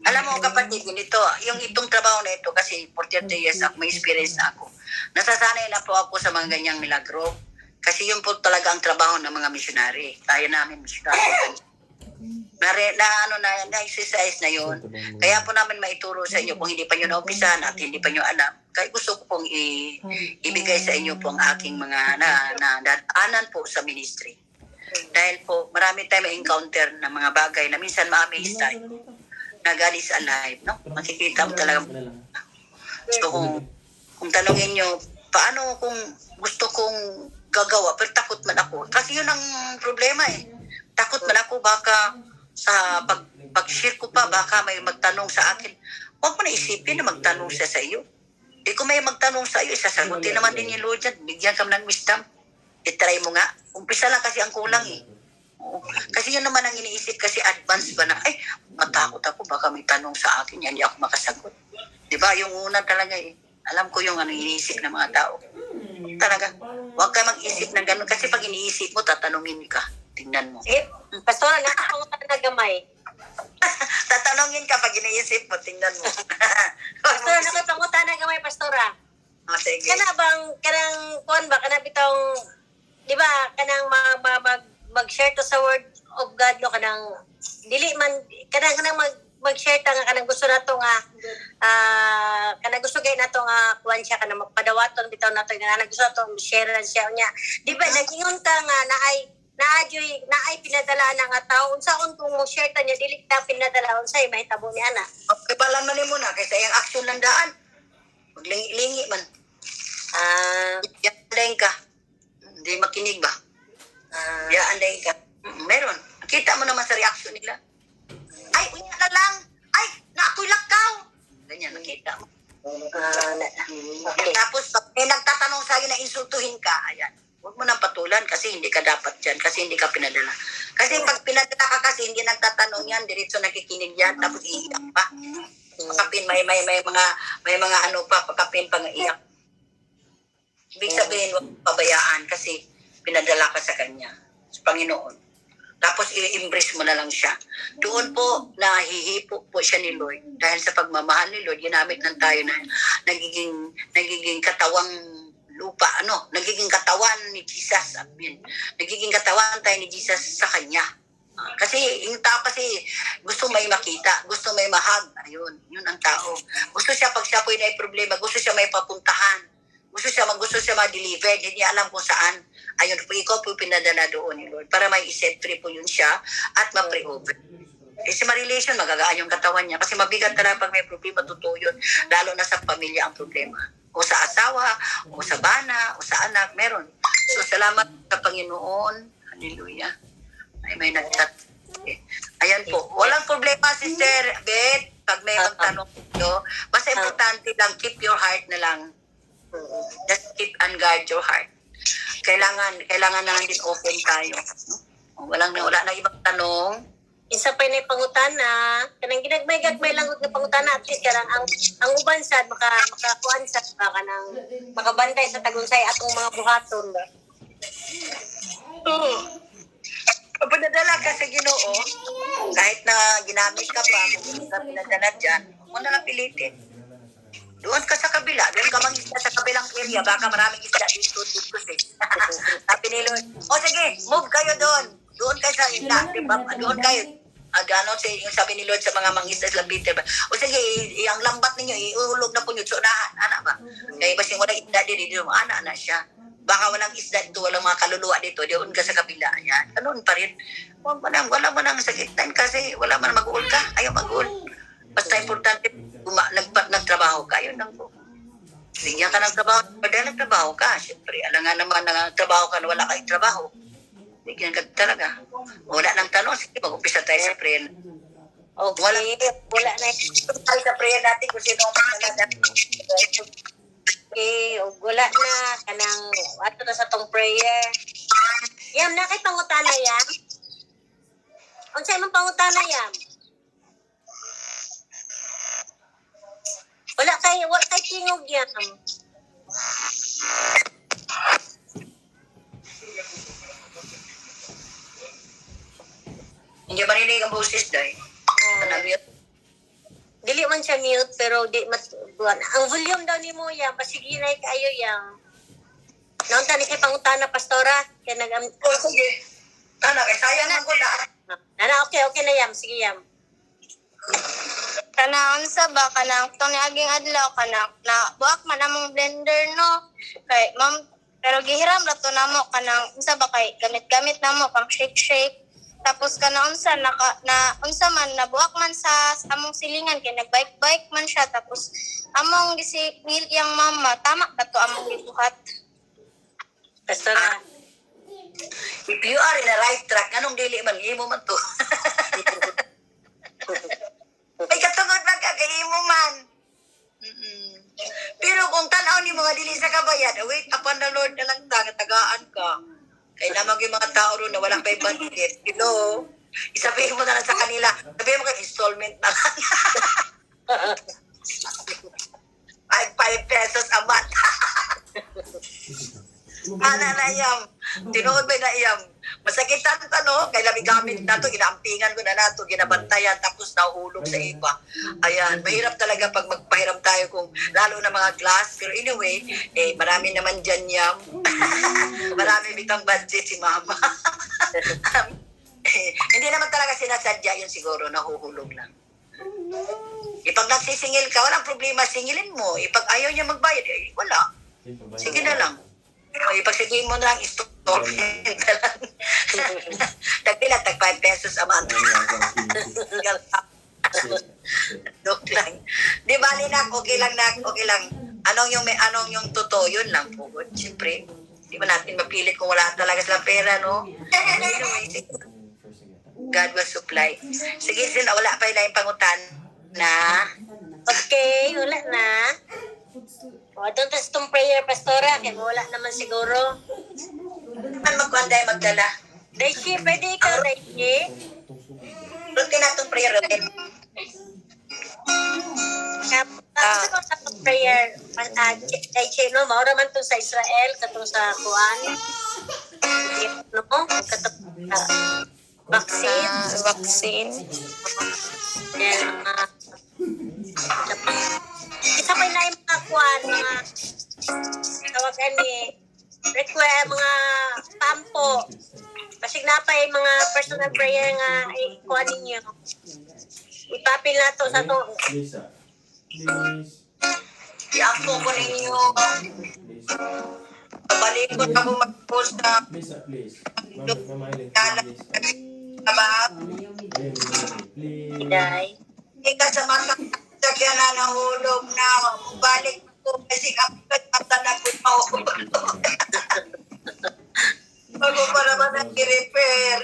Alam mo kapatid, itong trabaho na ito kasi 40 years ako, may experience na ako. Nasasanay na po ako sa mga ganyang milagro. Kasi yun po talaga ang trabaho ng mga missionary. Tayo namin missionary. Na-exercise na yun. Kaya po namin maituro sa inyo kung hindi pa nyo naumpisan at hindi pa nyo alam. Kaya gusto ko pong ibigay sa inyo po ang aking mga nadaanan po sa ministry. Dahil po, marami tayong ma-encounter na mga bagay na minsan ma-amaze tayo. Na God is alive, no? Makikita mo talaga. So, kung tanongin nyo, paano kung gusto kong gagawa, pero takot man ako. Kasi yun ang problema eh. Takot man ako baka sa pag-share ko pa, baka may magtanong sa akin. Huwag mo na isipin na magtanong siya sa iyo. Eh kung may magtanong sa iyo, isasagutin naman din yung Lord dyan. Bigyan ka ng wisdom. I-try mo nga. Umpisa lang kasi ang kulang eh. Oo. Kasi yun naman ang iniisip kasi advance ba na, ay, matakot ako, baka may tanong sa akin, hindi ako makasagot. Di ba? Yung una talaga eh. Alam ko yung ano iniisip ng mga tao. Talaga. Huwag ka mag-isip ng ganun. Kasi pag iniisip mo, tatanungin ka. Tingnan mo. Sige, Pastora, nakapangutan na gamay. Tatanungin ka pag iniisip mo, tingnan mo. Pastora, nakapangutan na gamay, Pastora. Oh, sige. Kana bang, kanang, kuhan ba, kana bitong, di ba, kanang mag-share to sa word of God, no, kanang, dili man, kanang mag-share ta nga, kanang gusto na to nga, kanang gusto gay na to nga, kuhan siya, kanang magpadawaton, bitaw na to, kanang gusto na to, share siya niya. Di ba, nag-ingon ka nga, naay pinadala na nga tao, unsaon kung mo share ta niya, dili ta pinadala, unsay, mahitabo ni ana. Okay, pala man mo na, kaysa yung action ng daan. Maglingi-lingi man. Yandayin ka. Hindi makinig ba? Yandayin ka. Meron. Kita mo naman sa reaction nila. Ay, unya na lang. Ay, naakoy lakaw. Ganyan, nakita mo. Okay. Tapos, pag may nagtatanong sa'yo na insultuhin ka, ayan, huwag mo nang patulan kasi hindi ka dapat dyan, kasi hindi ka pinadala. Kasi pag pinadala ka kasi hindi nagtatanong yan, diretso nakikinig yan, tapos iiyak pa. Pakapin, may mga ano pa, pakapin pang iyak. Ibig sabihin, huwag pabayaan kasi pinadala ka sa Kanya, sa Panginoon. Tapos i-embrace mo na lang siya. Doon po, nahihipo po siya ni Lord. Dahil sa pagmamahal ni Lord, ginamit ng tayo na nagiging katawang lupa, nagiging katawan ni Jesus. Amen. Nagiging katawan tayo ni Jesus sa Kanya. Kasi yung tao kasi gusto may makita, gusto may mahag. Ayun, yun ang tao. Gusto siya pag siya po yung may problema, gusto siya may papuntahan. Gusto siya ma-deliver, hindi niya alam kung saan. Ayun po, ikaw po pinadala doon ni Lord para may i-set free po yun siya at ma-pray over. Kasi ma-relation, magagaan yung katawan niya. Kasi mabigat talaga pag may problema, totoo yun. Lalo na sa pamilya ang problema. O sa asawa, o sa bana, o sa anak, meron. So, salamat sa Panginoon. Hallelujah. Ay, may nag-chat. Okay. Ayan po. Walang problema, Sister Beth. Pag may magtanong nyo, basta importante lang, keep your heart na lang. Just keep and guard your heart. Kailangan na lang din open tayo. No? Wala na ibang tanong. Isa pa na pangutana, kanang ginagmay-gagmay lang ng pangutana, at least karang ang uban sad makakuan sa baka nang makabantay sa tagunsay atong mga buhaton ba. Padadala ka sa Ginoo, kahit na ginamit ka pa, kung hindi ka pinadala dyan, huwag na lang pilitin. Doon ka sa kabila, doon ka mag-isda sa kabilang area, baka maraming isda dito. Sabi ni Lord, sige, move kayo doon. Doon kayo sa isla, diba? Doon kayo. Yung sabi ni Lord sa mga mangisda sa Peter ba? Sige, ang lambat ninyo, ihulog na po nyo, sunahan, anak ba? Kaya iba siyang walang isda dito, anak siya. Baka walang isda dito, walang mga kaluluwa dito, doon ka sa kabila. Yan, ganun pa rin. Wala mo nang sakitan kasi wala man mag-uul ka, ayaw mag-uul. Basta importante, nagtrabaho ka, yun lang po. Bigyan ka ng trabaho, dahil nagtrabaho ka, siyempre, alam nga naman na nagtrabaho ka na wala kang trabaho. Bigyan ka talaga. Wala nang tanong, sige, mag-umpisa tayo sa prayer. Okay, wala na. Tayo sa prayer natin kung sino ang magsalada. Okay, wala na kanang ato na sa tong prayer. Yam na kay pangutana yan. Unsay man pangutana yan? Wala kay tingog yan. Hindi marinig ang boses dahil. Dili man siya mute pero di buwan. Ang volume daw ni mo yan, pasiginay kayo yang. Naunta ni kay pangutana pastora kay Sige. Kay sayang man ko na. Nana, okay na yam, sige yam. Kanang sa ba kanang tong niaging adlaw kanang na buak man among blender no kay Pero gihiram na to namo kanang unsa ba kay gamit-gamit namo pang shake. Tapos kana unsa unsa man nabuak man sa among silingan kay nagbike man siya tapos among gisingil yang mama tama ba to among gibuhat. Pastora. If you are in the right track, anong dili man, imo man to. Ay, katungod man ka, kay imo man. Pero kung tanaw ni mga dili sa kabayan, wait upon the Lord na lang tagaan ka. Kaya naman yung mga tao ron na walang pay budget. Isabihin mo na lang sa kanila, sabihin mo kay installment na lang. 5 pesos a month. Ana na iyam. Tinuod ba na iyam? Masakit no? Kaya labi gamit na to, ginaampingan ko na nato, ginabantayan, tapos nahulog sa iba. Ayan, mahirap talaga pag magpahiram tayo kung lalo na mga glass. Pero anyway, marami naman dyan yam. Marami bitang budget si mama. Hindi naman talaga sinasadya yun siguro, nahuhulog lang. Pag nagsisingil ka, walang problema, singilin mo. Pag ayaw niya magbayad, wala. Sige na lang. Pag sabihin mo na lang, installment na lang. Tagpila, 5 pesos a month. Joke lang. Di bali na, okay lang. Anong yung totoo, yun lang po. Siyempre, di ba natin mapilit kung wala talaga silang pera, no? Anyway, God will supply. Sige, sila, wala pa yung pangutan na. Okay, wala na. O, doon tas itong prayer, Pastora. Kaya wala naman siguro. Naman magkuhanday magdala. Daichi, pwede ikaw, Daichi? Rutin na itong prayer rin. Sa itong prayer, Daichi, no? Maura man to sa Israel, katong sa Kuan. No? Katong vaccine. Yan, isa pa na yung mga kuwan, mga tawagan ni require mga pampo. Kasi na pa yung mga personal prayer nga kuwan ninyo. Ipapil na to sa to. Lisa, please. I-apo ko ninyo. Balikot ako mag-post na Lisa, please. Mama Eileen, please. ba? Please. Iday. Hindi ka sa mga sakyan na nahulog na balik ko kasi kapag na ko mahulog. Bago pa naman ang i-repair.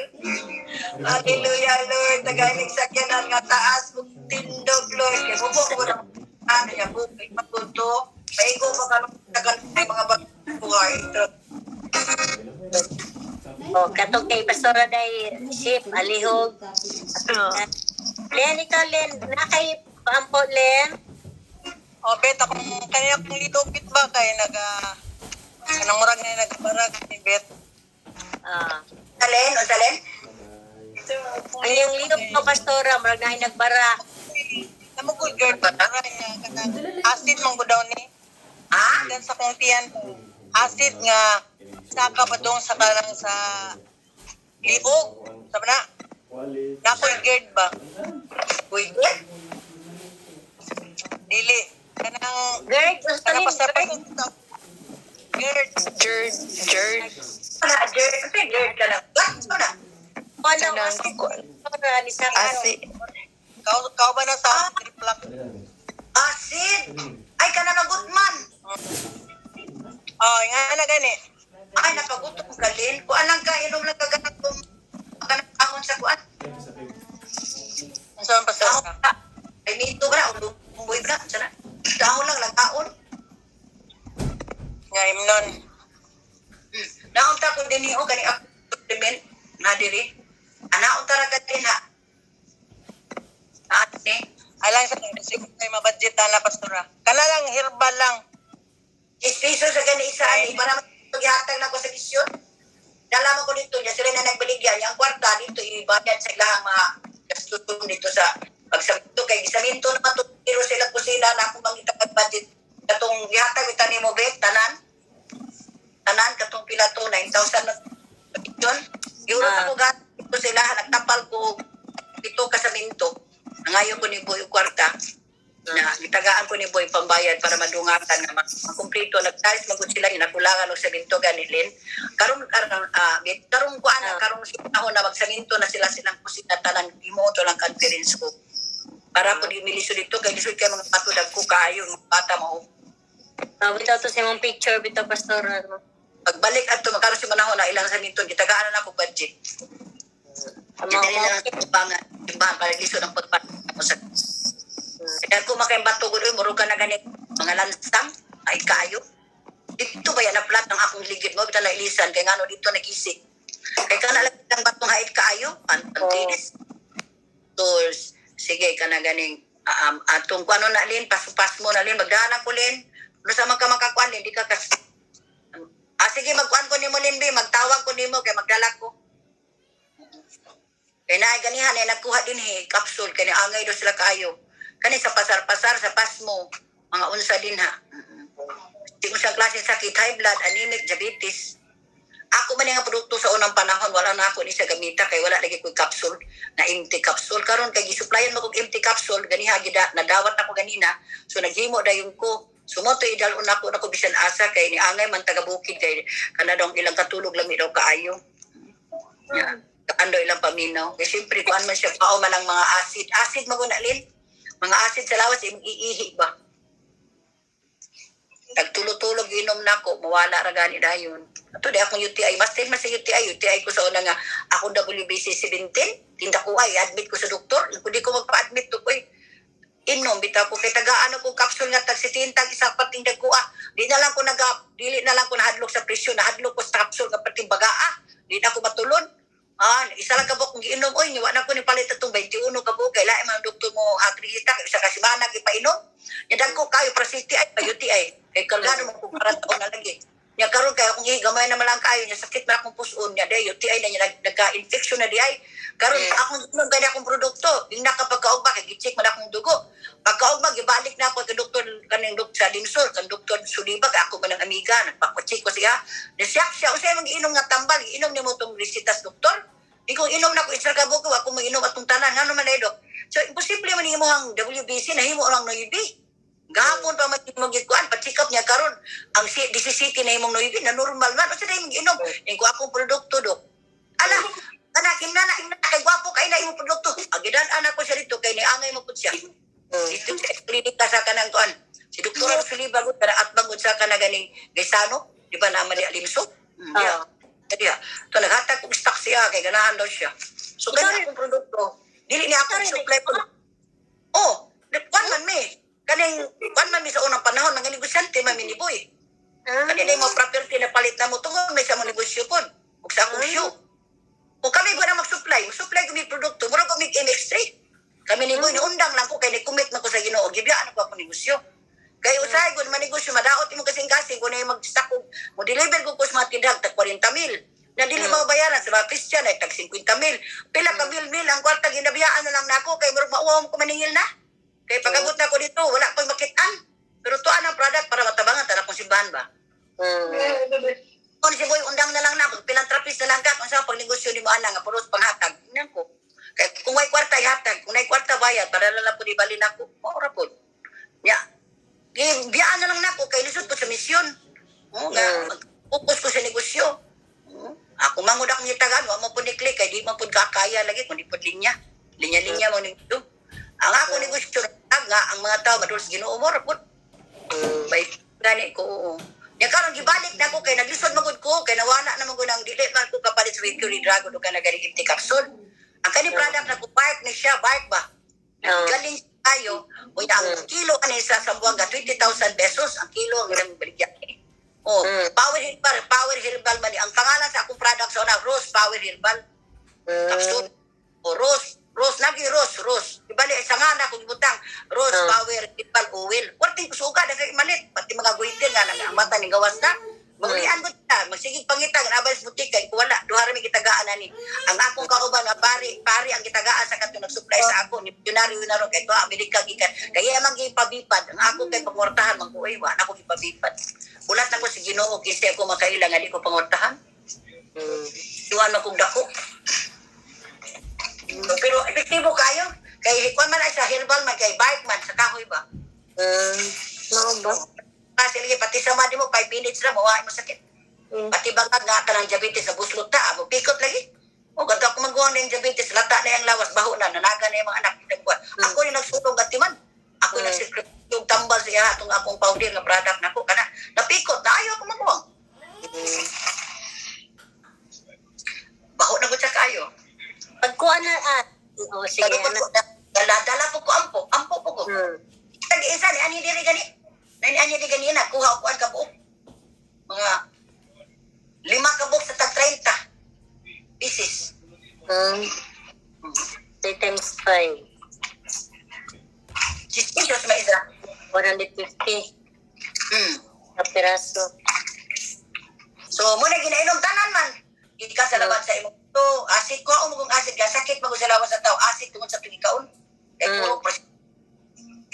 Hallelujah, Lord. Nagainig sakyanan nga taas mong tindog, Lord. Kaya bubok ko na ano yan, bubok maguto. Paigo pa ka nung tagal mga buhay. O, katong kay Pastora Day, Ship, Alihog. Len, ikaw, Len. Nakay pampo, Len. O, bet, akong kanina kong litupit ba kay kanang murag na nagbarag ni Bet. Salen? O salen? Ang iyong lingkop ko, Pastora, marag na nagbara. Namugol girl ba? Niya, kanang acid mong daw ni. Ha? Dan sa kong tiyan, acid nga saka pa doon sa kanang sa liog. Sabi na, nakoy girl ba? Uy, Dili. Kanang, Gerd, gusto kanang ni pasapay Gerd. Gerd. Gerd. wala, Jer. Kasi Jer ka na. What? Wala. Ano, Pastora, ni Sakaro. Kau ba na sa triplak? Acid! Ay, ka na nagutman. Oh, nga na gani. Ay, nakagutom ka, Lin. Kung alang ka, inom lang kaganang ahon sa kuan. Ang saan pasapay Ahon ka. Ay, nito ka na. Umbuhay ka. Sana. Ahon lang, lagaon. Nga imnon. Naunta ko din niyo, kani ako supplement na diri. Anaunta ra ka din ha. Ate, Alang sa sige kay mabudget na pastora. Kana lang herbal lang. ispiso sa gani isa ani para maghatag na ko sa kisyon. Nalaman ko dito niya, sila na nagbaligyan niya. Ang kwarta dito, ibayad sa ilahang mga gastutong dito sa pagsaminto. Kay gisaminto naman ito, pero sila kusina na akong mangita budget. Katong ihatag, ita ni mo, Bet, tanan, katong pila to, 9,000 na yun. Euro na ko gat, ito sila, nagtapal ko ito kasaminto. Ngayon ko ni Boy yung kwarta, na itagaan ko ako ni Boy pambayad para madungatan nga makumplito. Nagtalis magud sila inakulangan og semento ganilin. Karon karon ko ana karon ako na magsemento na sila silang kusina tanan imo to lang conference ko. Para po di milisod dito kay lisod kay mga patudag ko kaayo mga bata mo. Bitaw to sa imong picture, bitaw pastor. Pagbalik ato magkaroon si manahon na ilang semento gitagaan na ako budget. Hindi na lang timbangan para lisod ang pagpat sa kaya kung makaibato ko doon, murug ka na ganit mga lansang, ay kayo. Dito ba yan na flat ng akong ligid mo? Bita na ilisan, kaya nga no, dito nag-isik. Kaya ka na lang ang batong hait kayo, pantilis. Tools, sige ka na ganing, atong kung ano na lin, pas mo na lin, magdahanan ko lin, ano sa makakuan lin, di ka kas... sige, magkuan ko ni mo lin, magtawag ko ni mo, kaya magdala ko. Kaya na ganihan, nagkuha din capsule, kaya angay doon sila kayo. Kani sa pasar-pasar, sa pasmo, mga unsa din ha. Hindi mo siyang klase sakit, high blood, anemic, diabetes. Ako man nga produkto sa unang panahon, wala na ako ni sa gamita, kay wala lagi ko capsule, na empty capsule. Karon kay gisuplayan mo kong empty capsule, ganiha, nadawat ako ganina, so naghimo dayon ko. Sumoto idalon ako na ko bisan asa, kay ni angay man taga-bukid, kay kanadong ilang katulog lang daw kaayo. Yeah. Kaando ilang paminaw. Kaya siyempre, kuan man siya, pao man ang mga acid. Acid magunalin. Mga acid sa lawas, iihi ba? Nagtulog-tulog, inom na ako, mawala ra gani dayon. Ato di akong UTI, mas time sa UTI ko sa una nga, akong WBC 17, tinda ko ay, admit ko sa doktor, kung di ko magpa-admit to ko inom, bitaw ko, kay tagaan ako capsule nga, tagsitintang isa pating dagkuha, dili na lang ko nahadlok sa presyon, nahadlok ko sa capsule nga pating bagaa, di na ako matulon. Isa lang kabok kung giinom, oy, niwa na ko ni palit itong 21 kabok, kay lain mga doktor mo hakrita, isa kasi mana ipainom. Yadag ko kayo, prositi ay, UTI, kay kalgado mo kung karataon na lagi. Niya karon kay kung gamay na malang kayo, niya sakit na akong puson, niya day, UTI na niya, nagka-infection na di ay. Karon akong inom gani akong produkto, yung nakapagkaugma, kay gicheck man akong dugo. Pagkaugma, gibalik na ako kay doktor, kaning doktor sa Linsol, kan doktor Sulibag, ako man ang amiga, nagpakucheck ko siya. Nasiyak siya, usay mag-inom nga tambal, inom niya mo itong resitas doktor. Di ko inom na ko, isar ka buko, ako mag-inom atong tanan, nga naman ay dok. So, imposible man himo ang WBC, nahimo lang noybi. Gahapon pa man himo gikuan, pa-check up niya karon ang DCCT na himong noybi, na normal man, o sila himong inom. Yung ko akong produkto, dok. Ala, anak, imna, kay gwapo kay na himong produkto. Agidan anak ko siya dito, kay niangay mo po siya. Dito sa klinika sa kanang tuan. Si Dr. Sulibag, at bangod sa kanaganing Gaisano, di ba naman di Alimso? Kaya, ito naghatag kong stock siya, kay ganahan daw siya. So, kanya akong produkto. Dili niya akong supply po. Kwan man mi. Kwan man mi sa unang panahon, mga negosyante man mi ni Boy. Kanina mo property na palit na mo, tungkol may sa mga negosyo po. Huwag sa akong show. Kung kami ba na mag-supply ko may produkto, mura ko may MX3. Kami ni Boy, niundang lang ko, kaya ni-commit na ko sa Ginoo, gibiyaan ako akong negosyo. Kaya usay ko naman negosyo, madaot mo kasing-kasing, kung na yung mag-stock ko, mo deliver ko sa mga tindag, tag 40,000. Na dili mo bayaran sa mga Christian, ay tag 50,000. Pila ka mil, ang kwarta, ginabiyaan na lang na ako, kaya marag mauwaw ko maningil na. Kaya pag-abot na ko dito, wala pang makitaan. Pero tuan ang product para matabangan, tala kong simbahan ba? Kung si Boy, undang na lang na ako, philanthropist na lang ka, kung saan pag-negosyo ni mo ana, nga puros panghatag, tingnan ko. Kaya kung may kwarta, ihatag. Kung may kwarta, bayad, para lala po di balin ako, maura po. Biyaan na lang na ako, kay lisod ko sa misyon. Mag-focus ko sa negosyo. Ako mangod akong itagan, wala mo po ni-click, kay di mo po kakaya lagi, kung di po linya. Linya-linya mo nito. Ang ako negosyo, nga, ang mga tao, madulas Ginoo mo, rapod. Bay, gani ko, oo. Nga karon gibalik na ako, kay naglisod magod ko, kay nawala na magod ang dili, man ko kapalit sa Mercury Dragon, o ka nagaling empty capsule. Ang kani product na ko, bike na siya, bike ba? Galing tayo, o ang kilo kanisa sa buwanga, 20,000 pesos, ang kilo ang ilang baligyan. Power Herbal man. Ang pangalan sa akong product sa una, Rose Power Herbal. Capsule. Rose, nagi Rose. Ibali, isa nga na kung butang, Rose Power Herbal Oil. Warting ko suga, nagay malit. Pati mga guwitin nga, ang mata ni gawas na. Maglian ko ta, magsigig pangitag, nabay sa butik, kay wala, duhara may kitagaan na ni. Ang akong kauban, nga pari ang kitagaan sa kanto nag-supply sa ako, ni Pionaryo na ron, kay ito, Amerika, gikan. Kaya mang gipabipad, ang ako kay pangortahan, mag-uwi, wala ako gipabipad. Ulat na ko si Ginoo, kasi ako makailang, hindi ko pangortahan. Iwan mo kong dako. Pero epektibo kayo, kay kung man ay sa herbal man, kay bike man, sa kahoy ba? Mao ba? Kasi lagi pati sa madi mo 5 minutes ra mawai mo sakit. Pati bangag nga ka ng diabetes sa buslot ta, amo pikot lagi. O kadto ako magkuha ng diabetes, lata na yung lawas, baho na, nanaga na yung mga anak ng buwan. Ako yung nagsulong gatiman. Ako yung nagsikret yung tambal siya itong akong powder nga product na ko. Kana, napikot, na ayaw ako magkuha. Baho na ko siya kayo. Pagkuha na sige ana. Dala po ko ampo po ko. Isa ni ani diri gani. Ani diri gani na kuha ko an ka buok. Mga 5 ka buok sa tag 30 pieces. 3 times 5. Chichitos may isa. 150 na piraso. So muna ginainom tanan man. Hindi ka sa laban sa imong to. Asid ko mo kung asid ka sakit mo sa lawas sa tao. Asid tungod sa pinikaon. Kay puro pa.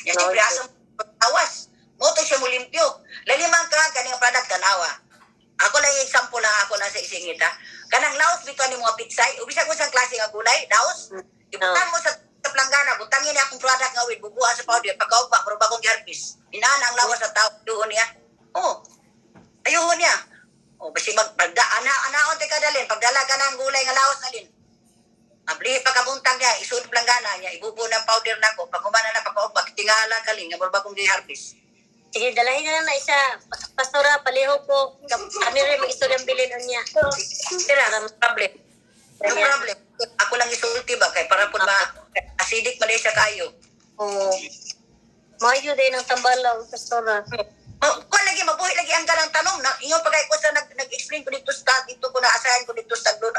Ya siyempre asam tawas. Mo to siya mo limpyo. Lalimang ka kaning product tanawa. Ako lang yung example lang ako na sa isingit ha. Kanang laos bito ni mga pitsay, ubisa ko sa klase nga gulay, laos. Ibutang mo sa planggana, butangin niya akong product nga with bubuan sa powder, pagkaugpa, pero bagong herpes. Inaan ang lawas sa tao, doon niya. Oh, ayun niya. Oh, basi anaon te kadalin, pagdala ka ng gulay nga laos na din. Ablihi pagkabuntag niya, isud planggana niya, ibubo ng powder nako, pag humana na pagkaugpa, tingala ka lin, nga bagong herpes. Sige, dalahin na isa. Pastora, paliho ko. Kami rin mag-istoryang bilin niya. Tira, no problem. No problem. Ako lang isulti ba, kay para po acidic man siya kayo. Oo. Mayo din ang tambalaw, pastora. Kung lagi, mabuhi lagi ang ganang tanong. Inyo pagay ko sa nag-explain ko dito sa dito ko na asahan ko dito sa doon.